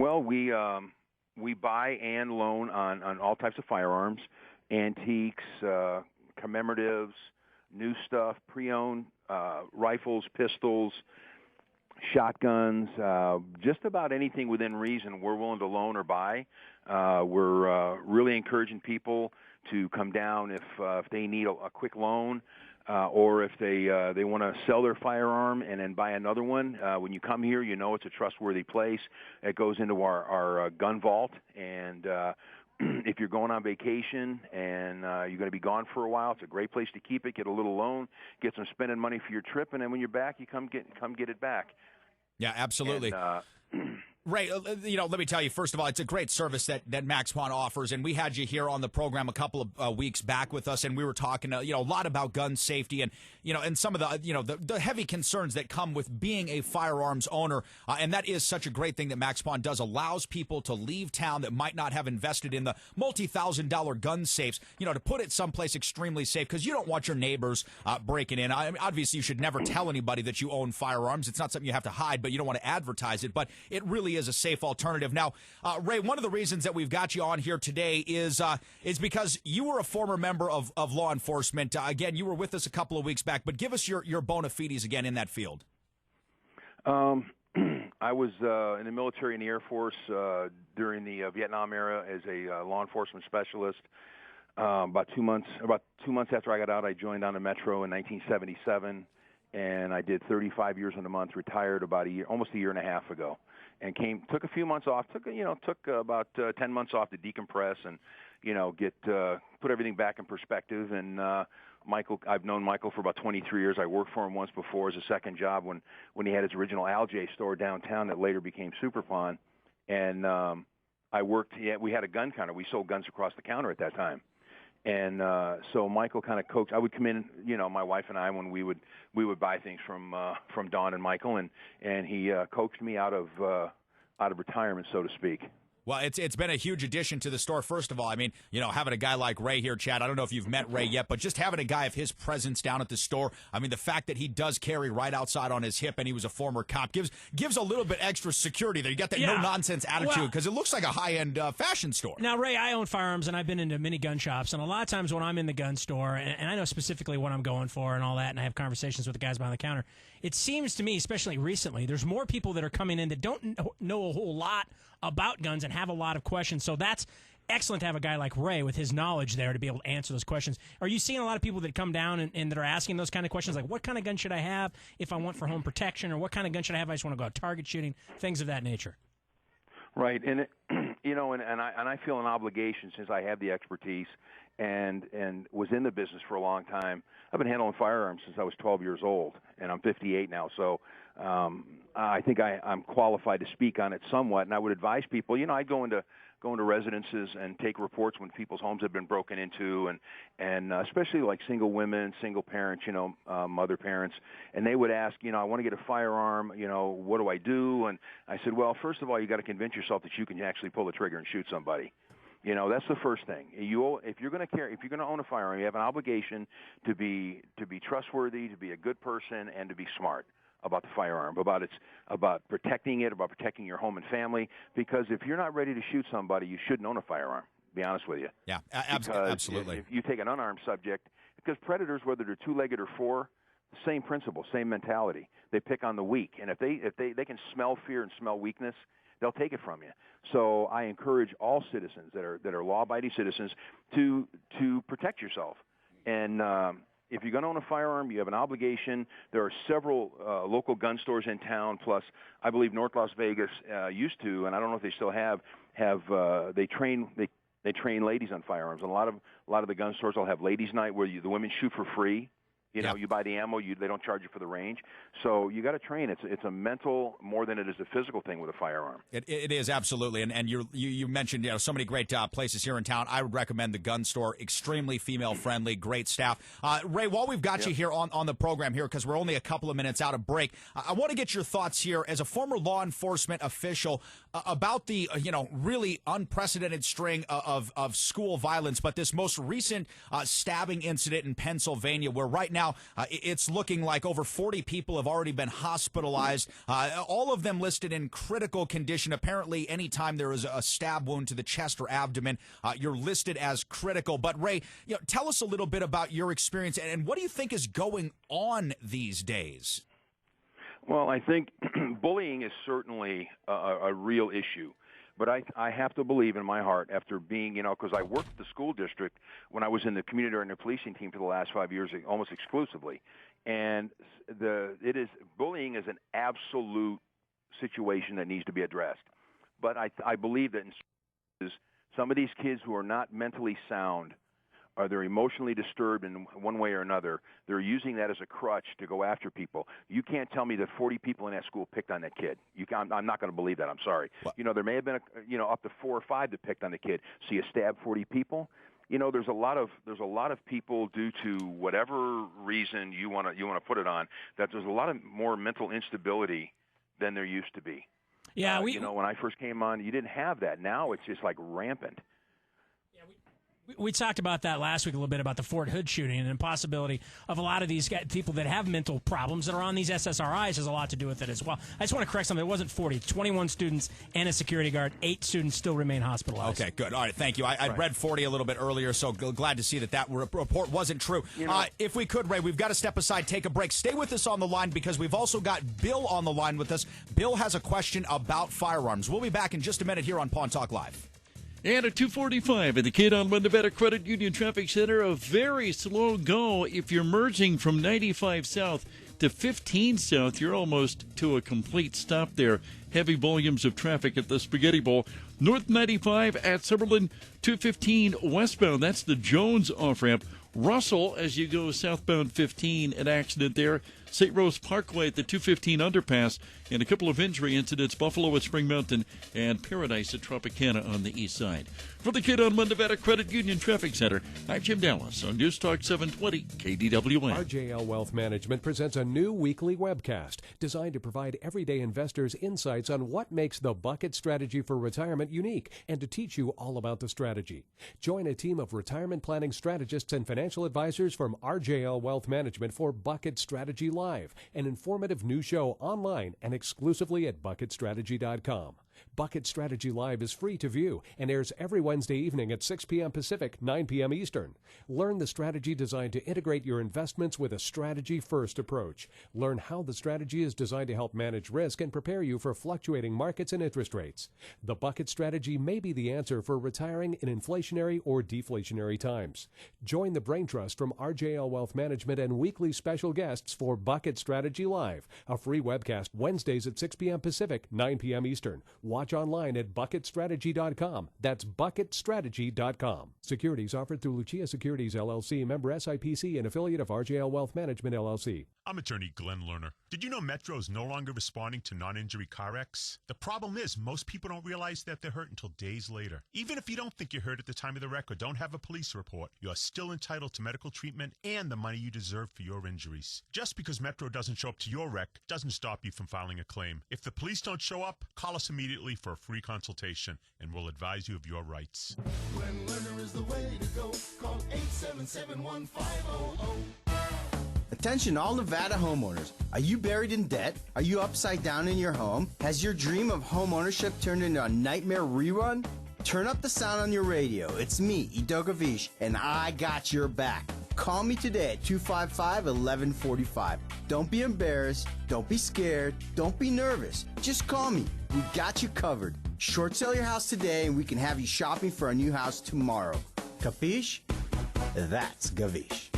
Well, we buy and loan on all types of firearms, antiques, commemoratives, new stuff, pre-owned rifles, pistols, shotguns, just about anything within reason we're willing to loan or buy. We're really encouraging people to come down if they need a quick loan, or if they want to sell their firearm and then buy another one. When you come here, you know it's a trustworthy place. It goes into our gun vault, and if you're going on vacation and you're going to be gone for a while, it's a great place to keep it. Get a little loan, get some spending money for your trip, and then when you're back, you come get it back. Yeah, absolutely. And, Ray, let me tell you, first of all, it's a great service that MaxPawn offers, and we had you here on the program a couple of weeks back with us, and we were talking, a lot about gun safety and, and some of the heavy concerns that come with being a firearms owner, and that is such a great thing that MaxPawn does, allows people to leave town that might not have invested in the multi-$1,000 gun safes, to put it someplace extremely safe, because you don't want your neighbors breaking in. Obviously, you should never tell anybody that you own firearms. It's not something you have to hide, but you don't want to advertise it, but it really is a safe alternative. Now, Ray, one of the reasons that we've got you on here today is because you were a former member of law enforcement. Again, you were with us a couple of weeks back, but give us your bona fides again in that field. I was in the military in the Air Force during the Vietnam era as a law enforcement specialist. About 2 months after I got out, I joined on the Metro in 1977, and I did 35 years and a month. Retired about almost a year and a half ago, and took a few months off. Took about 10 months off to decompress and put everything back in perspective. And Michael, I've known Michael for about 23 years. I worked for him once before as a second job when he had his original Alj store downtown that later became Superpon. And I worked. We had a gun counter. We sold guns across the counter at that time. And so Michael kind of coaxed. I would come in, my wife and I, when we would buy things from Don and Michael, and he coaxed me out of retirement, so to speak. Well, it's been a huge addition to the store. First of all, I mean, having a guy like Ray here, Chad, I don't know if you've met Ray yet, but just having a guy of his presence down at the store, I mean, the fact that he does carry right outside on his hip and he was a former cop gives a little bit extra security there. You got that no-nonsense attitude because it looks like a high-end fashion store. Now, Ray, I own firearms, and I've been into many gun shops, and a lot of times when I'm in the gun store, and I know specifically what I'm going for and all that, and I have conversations with the guys behind the counter, it seems to me, especially recently, there's more people that are coming in that don't know a whole lot about guns and have a lot of questions. So that's excellent to have a guy like Ray with his knowledge there to be able to answer those questions. Are you seeing a lot of people that come down and that are asking those kind of questions, like what kind of gun should I have if I want for home protection, or what kind of gun should I have if I just want to go out target shooting, things of that nature? Right, and I feel an obligation, since I have the expertise and was in the business for a long time. I've been handling firearms since I was 12 years old, and I'm 58 now. So I think I'm qualified to speak on it somewhat. And I would advise people. I go into residences and take reports when people's homes have been broken into, and especially like single women, single parents, mother parents, and they would ask, I want to get a firearm, what do I do? And I said, well, first of all, you got to convince yourself that you can actually pull the trigger and shoot somebody. That's the first thing. If you're going to own a firearm, you have an obligation to be trustworthy, to be a good person, and to be smart about the firearm, about protecting it, about protecting your home and family. Because if you're not ready to shoot somebody, you shouldn't own a firearm. To be honest with you. Yeah, absolutely. If you take an unarmed subject, because predators, whether they're two-legged or four, same principle, same mentality. They pick on the weak, and if they can smell fear and smell weakness, they'll take it from you. So I encourage all citizens that are law-abiding citizens to protect yourself. And if you're going to own a firearm, you have an obligation. There are several local gun stores in town. Plus, I believe North Las Vegas used to, and I don't know if they still have they train ladies on firearms. And a lot of the gun stores will have ladies' night where the women shoot for free. You buy the ammo. They don't charge you for the range. So you got to train. It's a mental more than it is a physical thing with a firearm. It is, absolutely. And you mentioned so many great places here in town. I would recommend the gun store. Extremely female friendly, great staff. Ray, while we've got you here on the program here, because we're only a couple of minutes out of break, I want to get your thoughts here as a former law enforcement official about the really unprecedented string of school violence, but this most recent stabbing incident in Pennsylvania, where right now now, it's looking like over 40 people have already been hospitalized, all of them listed in critical condition. Apparently, anytime there is a stab wound to the chest or abdomen, you're listed as critical. But, Ray, tell us a little bit about your experience, and what do you think is going on these days? Well, I think bullying is certainly a real issue. But I have to believe in my heart, after being, because I worked at the school district when I was in the community and the policing team for the last 5 years, almost exclusively. And bullying is an absolute situation that needs to be addressed. But I believe that some of these kids who are not mentally sound, or they're emotionally disturbed in one way or another, they're using that as a crutch to go after people. You can't tell me that 40 people in that school picked on that kid. I'm not going to believe that. I'm sorry. Well, there may have been up to 4 or 5 that picked on the kid. So you stab 40 people. There's a lot of people, due to whatever reason you want to put it on, that there's a lot of more mental instability than there used to be. Yeah, when I first came on, you didn't have that. Now it's just like rampant. We talked about that last week a little bit, about the Fort Hood shooting, and the possibility of a lot of these people that have mental problems that are on these SSRIs has a lot to do with it as well. I just want to correct something. It wasn't 40. 21 students and a security guard. 8 students still remain hospitalized. Okay, good. All right, thank you. I read 40 a little bit earlier, so glad to see that report wasn't true. If we could, Ray, we've got to step aside, take a break. Stay with us on the line, because we've also got Bill on the line with us. Bill has a question about firearms. We'll be back in just a minute here on Pawn Talk Live. And at 2:45 at the Kidon Nevada Credit Union Traffic Center, a very slow go. If you're merging from 95 South to 15 South, you're almost to a complete stop there. Heavy volumes of traffic at the Spaghetti Bowl. North 95 at Summerlin, 215 westbound. That's the Jones off-ramp. Russell, as you go southbound 15, an accident there. St. Rose Parkway at the 215 underpass, and a couple of injury incidents, Buffalo at Spring Mountain and Paradise at Tropicana on the east side. For the Kidon Nevada Credit Union Traffic Center, I'm Jim Dallas on News Talk 720 KDWN. RJL Wealth Management presents a new weekly webcast designed to provide everyday investors insights on what makes the bucket strategy for retirement unique, and to teach you all about the strategy. Join a team of retirement planning strategists and financial advisors from RJL Wealth Management for Bucket Strategy Live, an informative new show online and exclusively at bucketstrategy.com. Bucket Strategy Live is free to view and airs every Wednesday evening at 6 p.m. Pacific, 9 p.m. Eastern. Learn the strategy designed to integrate your investments with a strategy-first approach. Learn how the strategy is designed to help manage risk and prepare you for fluctuating markets and interest rates. The Bucket Strategy may be the answer for retiring in inflationary or deflationary times. Join the Brain Trust from RJL Wealth Management and weekly special guests for Bucket Strategy Live, a free webcast Wednesdays at 6 p.m. Pacific, 9 p.m. Eastern. Watch online at bucketstrategy.com. That's bucketstrategy.com. Securities offered through Lucia Securities, LLC, member SIPC, and affiliate of RJL Wealth Management, LLC. I'm attorney Glenn Lerner. Did you know Metro is no longer responding to non-injury car wrecks? The problem is most people don't realize that they're hurt until days later. Even if you don't think you're hurt at the time of the wreck or don't have a police report, you're still entitled to medical treatment and the money you deserve for your injuries. Just because Metro doesn't show up to your wreck doesn't stop you from filing a claim. If the police don't show up, call us immediately for a free consultation, and we'll advise you of your rights. Glenn Lerner is the way to go. Call 877-1500. Attention all Nevada homeowners. Are you buried in debt? Are you upside down in your home? Has your dream of home ownership turned into a nightmare rerun? Turn up the sound on your radio. It's me, Ido Gavish, and I got your back. Call me today at 255-1145. Don't be embarrassed. Don't be scared. Don't be nervous. Just call me. We got you covered. Short sell your house today, and we can have you shopping for a new house tomorrow. Capiche? That's Gavish.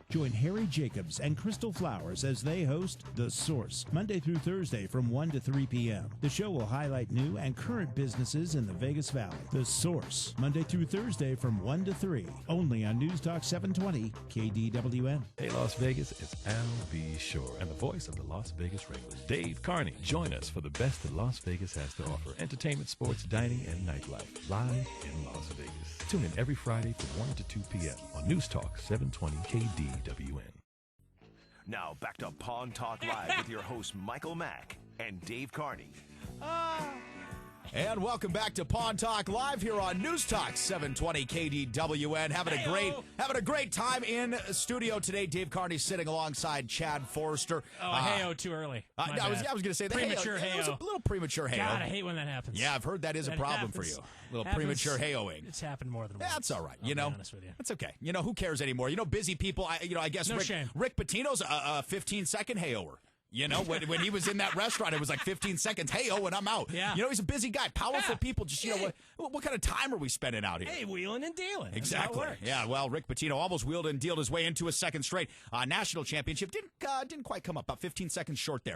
Join Harry Jacobs and Crystal Flowers as they host The Source, Monday through Thursday from 1 to 3 p.m. The show will highlight new and current businesses in the Vegas Valley. The Source, Monday through Thursday from 1 to 3, only on News Talk 720 KDWN. Hey, Las Vegas, it's Al B. Shore and the voice of the Las Vegas Wranglers, Dave Carney. Join us for the best that Las Vegas has to offer: entertainment, sports, dining, and nightlife, live in Las Vegas. Tune in every Friday from 1 to 2 p.m. on News Talk 720 KDWN. Now back to Pawn Talk Live with your hosts Michael Mack and Dave Carney. And welcome back to Pawn Talk Live here on News Talk 720 KDWN. Having a great time in studio today. Dave Carney sitting alongside Chad Forrester. Hey-o, too early. I was going to say that. Premature It was a little premature hey-o. God, I hate when that happens. Yeah, I've heard that is a problem for you. A little premature hey-oing. It's happened more than once. That's all right. I'll be honest with you. That's okay. Who cares anymore? Busy people. I guess No shame. Rick Pitino's a 15-second hey-oer. When he was in that restaurant, it was like 15 seconds. Hey-o, and I'm out. Yeah. He's a busy guy. Powerful people just, what kind of time are we spending out here? Hey, wheeling and dealing. Exactly. That's how it works. Yeah, well, Rick Pitino almost wheeled and dealed his way into a second straight national championship. Didn't quite come up. About 15 seconds short there.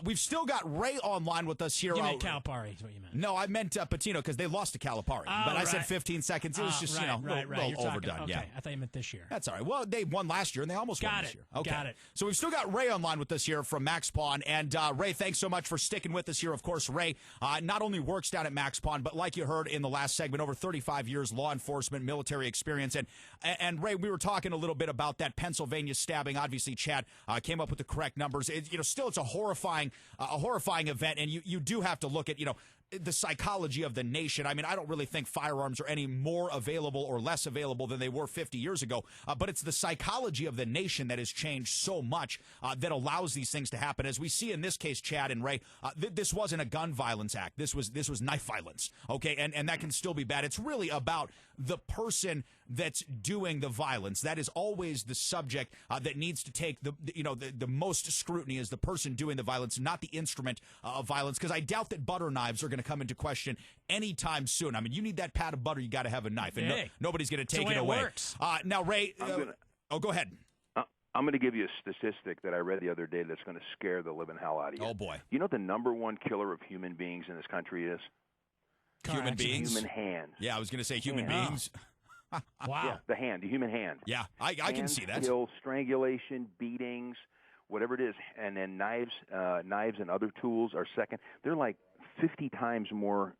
We've still got Ray online with us here. You meant Calipari is what you meant. No, I meant Pitino because they lost to Calipari. But I said 15 seconds. It was just, a little overdone. Okay. Yeah. I thought you meant this year. That's all right. Well, they won last year, and they almost won this year. Okay. Got it. So we've still got Ray online with us here from Max Pawn. And Ray, thanks so much for sticking with us here. Of course, Ray not only works down at Max Pawn, but like you heard in the last segment, over 35 years law enforcement, military experience. And Ray, we were talking a little bit about that Pennsylvania stabbing. Obviously, Chad came up with the correct numbers. Still, it's a horrifying event, and you do have to look at, the psychology of the nation. I mean, I don't really think firearms are any more available or less available than they were 50 years ago, but it's the psychology of the nation that has changed so much that allows these things to happen. As we see in this case, Chad and Ray, this wasn't a gun violence act. This was knife violence, okay? And that can still be bad. It's really about the person that's doing the violence. That is always the subject that needs to take the most scrutiny, is the person doing the violence, not the instrument of violence, because I doubt that butter knives are going to come into question anytime soon. I mean, you need that pat of butter, you got to have a knife, and nobody's going to take it away. Works. Now, Ray, go ahead. I'm going to give you a statistic that I read the other day that's going to scare the living hell out of you. Oh, boy. You know the number one killer of human beings in this country is? Human beings? Human hands. Yeah, I was going to say human beings. Wow. Yeah, the human hand. Yeah, I can see that. Kill, strangulation, beatings, whatever it is. And then knives and other tools are second. They're like 50 times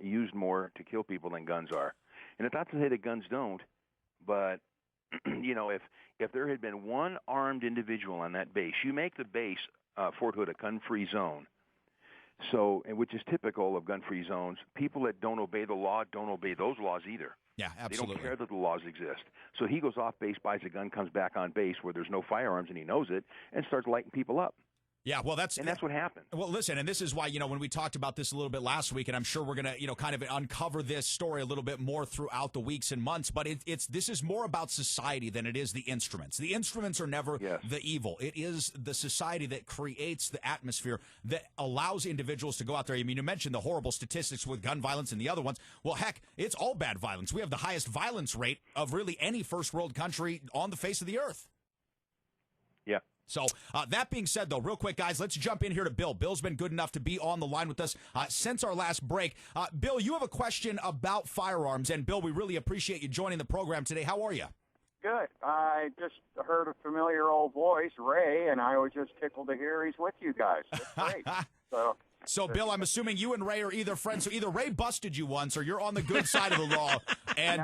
used more to kill people than guns are. And it's not to say that guns don't, but, if there had been one armed individual on that base, you make the base, Fort Hood, a gun-free zone. So, which is typical of gun-free zones. People that don't obey the law don't obey those laws either. Yeah, absolutely. They don't care that the laws exist. So he goes off base, buys a gun, comes back on base where there's no firearms, and he knows it, and starts lighting people up. Yeah, well, that's what happened. Well, listen, and this is why, when we talked about this a little bit last week, and I'm sure we're going to, kind of uncover this story a little bit more throughout the weeks and months, but this is more about society than it is the instruments. The instruments are never the evil. It is the society that creates the atmosphere that allows individuals to go out there. I mean, you mentioned the horrible statistics with gun violence and the other ones. Well, heck, it's all bad violence. We have the highest violence rate of really any first world country on the face of the earth. Yeah. So that being said, though, real quick, guys, let's jump in here to Bill. Bill's been good enough to be on the line with us since our last break. Bill, you have a question about firearms. And, Bill, we really appreciate you joining the program today. How are you? Good. I just heard a familiar old voice, Ray, and I was just tickled to hear he's with you guys. That's great. So, Bill, I'm assuming you and Ray are either friends. So either Ray busted you once or you're on the good side of the law. And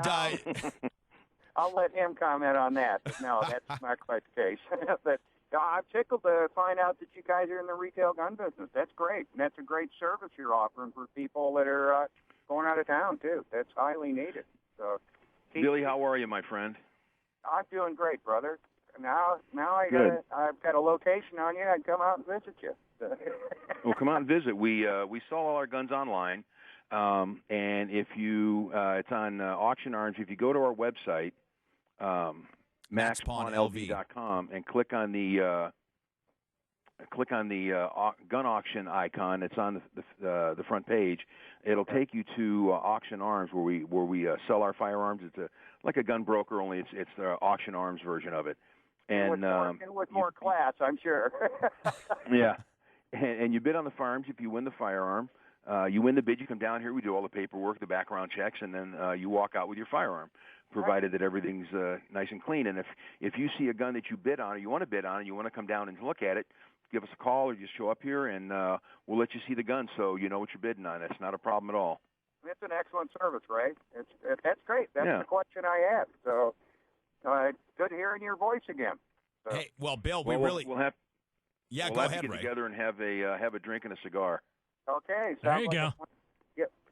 I'll let him comment on that. But no, that's not quite the case. But I'm tickled to find out that you guys are in the retail gun business. That's great. And that's a great service you're offering for people that are going out of town, too. That's highly needed. So, Billy, how are you, my friend? I'm doing great, brother. Now I've got a location on you. I'd come out and visit you. Well, come out and visit. We sell all our guns online, and if you, it's on Auction Arms. If you go to our website, maxpawnlv.com, and click on the gun auction icon. It's on the front page. It'll take you to Auction Arms, where we sell our firearms. It's like a gun broker, only it's the Auction Arms version of it. And with more class, I'm sure. Yeah, and you bid on the firearms. If you win the firearm, you win the bid. You come down here. We do all the paperwork, the background checks, and then you walk out with your firearm, provided that everything's nice and clean. And if you see a gun that you bid on, or you want to bid on, and you want to come down and look at it, give us a call or just show up here, and we'll let you see the gun so you know what you're bidding on. That's not a problem at all. It's an excellent service, Ray. That's great. That's the question I had. So good hearing your voice again. So. Hey, well, Bill, we'll have go have ahead, to get Ray. together and have a drink and a cigar. Okay. There you go.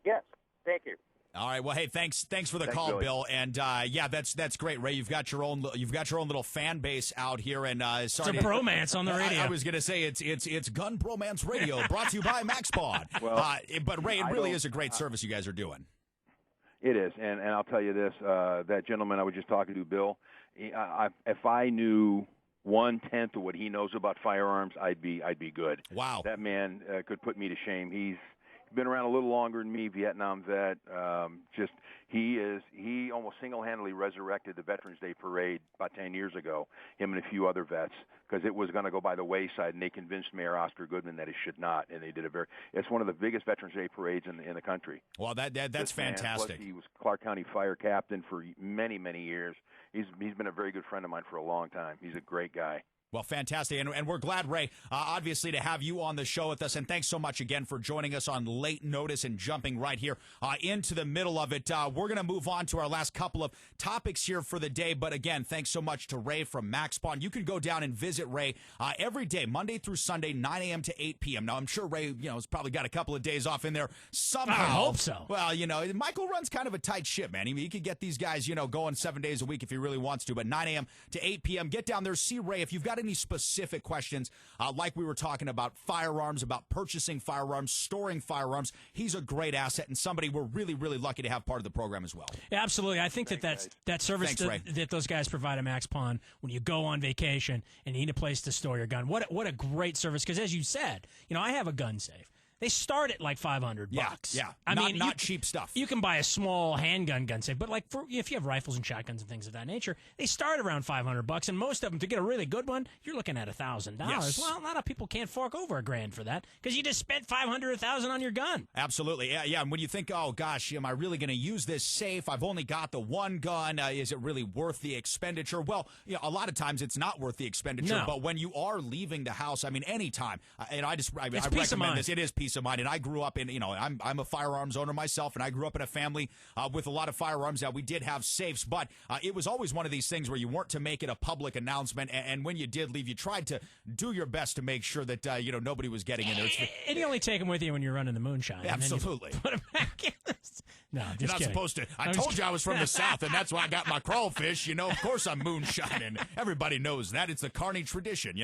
Yes. Thank you. All right. Well, hey, thanks for the Thanks, call, Billy. Bill. And that's great, Ray. You've got your own little fan base out here. And sorry, it's a bromance on the radio. I was going to say it's Gun Bromance Radio, brought to you by MaxPod. Well, but Ray, it really is a great service you guys are doing. It is, and I'll tell you this: that gentleman I was just talking to, Bill. If I knew 1/10 of what he knows about firearms, I'd be good. Wow, that man could put me to shame. He's been around a little longer than me, Vietnam vet. He almost single-handedly resurrected the Veterans Day Parade about 10 years ago, him and a few other vets, because it was going to go by the wayside, and they convinced Mayor Oscar Goodman that it should not, and they did it's one of the biggest Veterans Day parades in the country. Well, that's fantastic. Plus, he was Clark County Fire Captain for many, many years. He's been a very good friend of mine for a long time. He's a great guy. Well, fantastic. And we're glad, Ray, obviously, to have you on the show with us. And thanks so much again for joining us on late notice and jumping right here into the middle of it. We're going to move on to our last couple of topics here for the day. But again, thanks so much to Ray from MaxPawn. You can go down and visit Ray every day, Monday through Sunday, 9 a.m. to 8 p.m. Now, I'm sure Ray, has probably got a couple of days off in there somehow. I hope so. Well, Michael runs kind of a tight ship, man. He could get these guys, going 7 days a week if he really wants to. But 9 a.m. to 8 p.m., get down there, see Ray. If you've got any specific questions, like we were talking about firearms, about purchasing firearms, storing firearms, he's a great asset and somebody we're really, really lucky to have part of the program as well. Yeah, absolutely. I think that service that those guys provide at Max Pawn when you go on vacation and you need a place to store your gun. What a great service, because as you said, I have a gun safe. They start at like $500. Yeah. I mean, not cheap stuff. You can buy a small handgun gun safe, but if you have rifles and shotguns and things of that nature, they start around $500, and most of them, to get a really good one, you're looking at $1,000. Yes. Well, a lot of people can't fork over $1,000 for that because you just spent $500 or $1,000 on your gun. Absolutely, yeah. And when you think, oh gosh, am I really going to use this safe? I've only got the one gun. Is it really worth the expenditure? Well, a lot of times it's not worth the expenditure. No. But when you are leaving the house, I mean, anytime, and I peace of recommend mind. this. It is peace of mind. And I grew up in, I'm a firearms owner myself, and I grew up in a family with a lot of firearms. We did have safes, but it was always one of these things where you weren't to make it a public announcement, and when you did leave, you tried to do your best to make sure that nobody was getting in there. And you only take them with you when you're running the moonshine. Absolutely. And then you put them back in. No, you're not kidding. supposed to. I told you I was from the South, and that's why I got my crawfish. Of course I'm moonshining. Everybody knows that. It's the Carney tradition.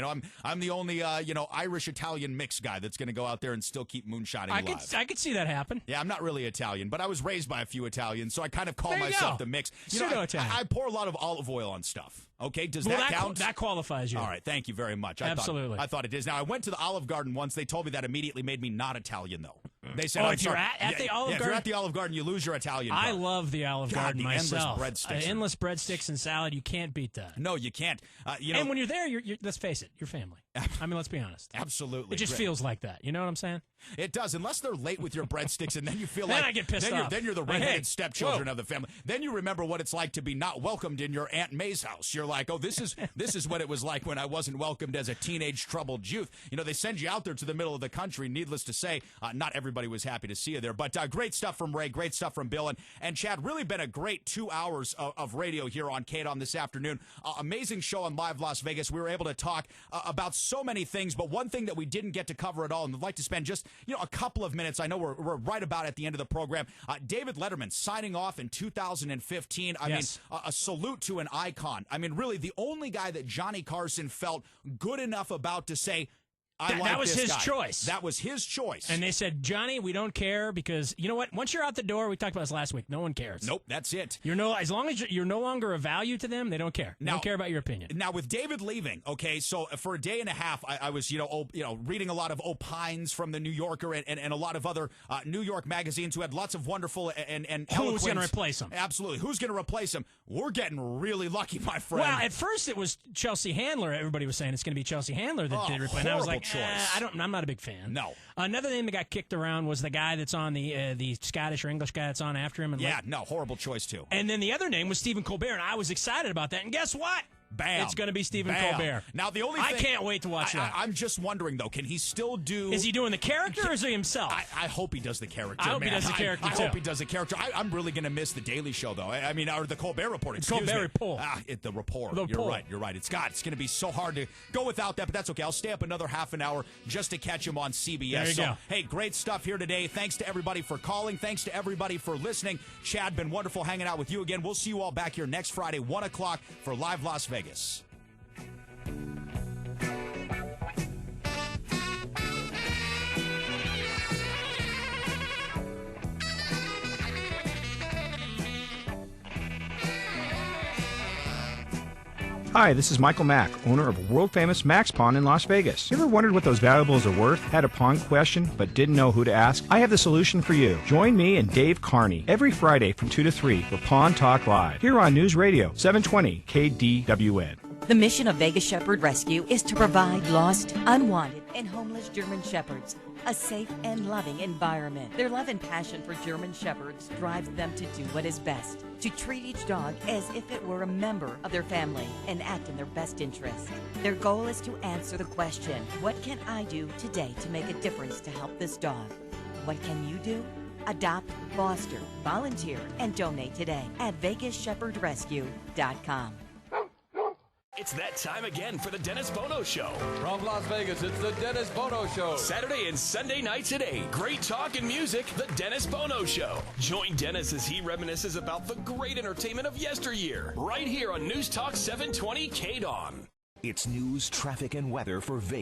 I'm the only Irish-Italian mix guy that's going to go out there and still keep moonshining alive. I could see that happen. Yeah, I'm not really Italian, but I was raised by a few Italians, so I kind of call There you myself go. the mix. Pseudo-Italian. I pour a lot of olive oil on stuff. Okay, does Well, that count? That qualifies you. All right, thank you very much. Absolutely. I thought it is. Now, I went to the Olive Garden once. They told me that immediately made me not Italian, though. They said, if you're at the Olive if Garden? you're at the Olive Garden, you lose your Italian I card. love the Olive Garden the myself. endless breadsticks. Endless breadsticks and salad, you can't beat that. No, you can't. And when you're there, you're let's face it, you're family. I mean, let's be honest. Absolutely. It just feels like that. You know what I'm saying? It does, unless they're late with your breadsticks, and then you feel Then like I get pissed off. Then you're the Like, redheaded hey, stepchildren whoa. of the family. Then you remember what it's like to be not welcomed in your Aunt May's house. You're like, oh, this is what it was like when I wasn't welcomed as a teenage troubled youth. They send you out there to the middle of the country. Needless to say, not everybody was happy to see you there. But great stuff from Ray, great stuff from Bill, and Chad. Really been a great 2 hours of radio here on KDWN this afternoon. Amazing show on Live Las Vegas. We were able to talk about so many things, but one thing that we didn't get to cover at all, and I'd like to spend just a couple of minutes. I know we're right about at the end of the program. David Letterman signing off in 2015. I mean, a salute to an icon. I mean, really the only guy that Johnny Carson felt good enough about to say, that was his guy. choice. That was his choice. And they said, Johnny, we don't care because you know what? Once you're out the door, we talked about this last week. No one cares. Nope, that's it. As long as you're no longer a value to them, they don't care. They don't care about your opinion. Now with David leaving, okay, so for a day and a half, I was reading a lot of opines from the New Yorker and a lot of other New York magazines who had lots of wonderful and Who's going to replace him? Absolutely, who's going to replace him? We're getting really lucky, my friend. Well, at first it was Chelsea Handler. Everybody was saying it's going to be Chelsea Handler that did replace. And I was like, choice. I'm not a big fan. No. Another name that got kicked around was the guy that's on the Scottish or English guy that's on after him. And horrible choice too. And then the other name was Stephen Colbert, and I was excited about that. And guess what? Bam. It's going to be Stephen Bam. Colbert. Now, the only I thing... can't wait to watch that. I'm just wondering, though, can he still do... Is he doing the character or is he himself? I hope he does the character, I hope he man. does the character, I too. hope he does the character. I'm really going to miss the Daily Show, though. I mean, or the Colbert Report, excuse me. Colbert Report. The report. The You're report. right. It's going to be so hard to go without that, but that's okay. I'll stay up another half an hour just to catch him on CBS. There you go. Hey, great stuff here today. Thanks to everybody for calling. Thanks to everybody for listening. Chad, been wonderful hanging out with you again. We'll see you all back here next Friday, 1 o'clock for Live Las Vegas. Hi, this is Michael Mack, owner of a world-famous Max Pawn in Las Vegas. You ever wondered what those valuables are worth? Had a pawn question but didn't know who to ask? I have the solution for you. Join me and Dave Carney every Friday from 2 to 3 for Pawn Talk Live here on News Radio 720 KDWN. The mission of Vegas Shepherd Rescue is to provide lost, unwanted, and homeless German Shepherds a safe and loving environment. Their love and passion for German Shepherds drives them to do what is best, to treat each dog as if it were a member of their family and act in their best interest. Their goal is to answer the question, what can I do today to make a difference to help this dog? What can you do? Adopt, foster, volunteer, and donate today at VegasShepherdRescue.com. It's that time again for the Dennis Bono Show. From Las Vegas, it's the Dennis Bono Show. Saturday and Sunday nights at 8. Great talk and music, the Dennis Bono Show. Join Dennis as he reminisces about the great entertainment of yesteryear. Right here on News Talk 720 KDWN. It's news, traffic, and weather for Vegas.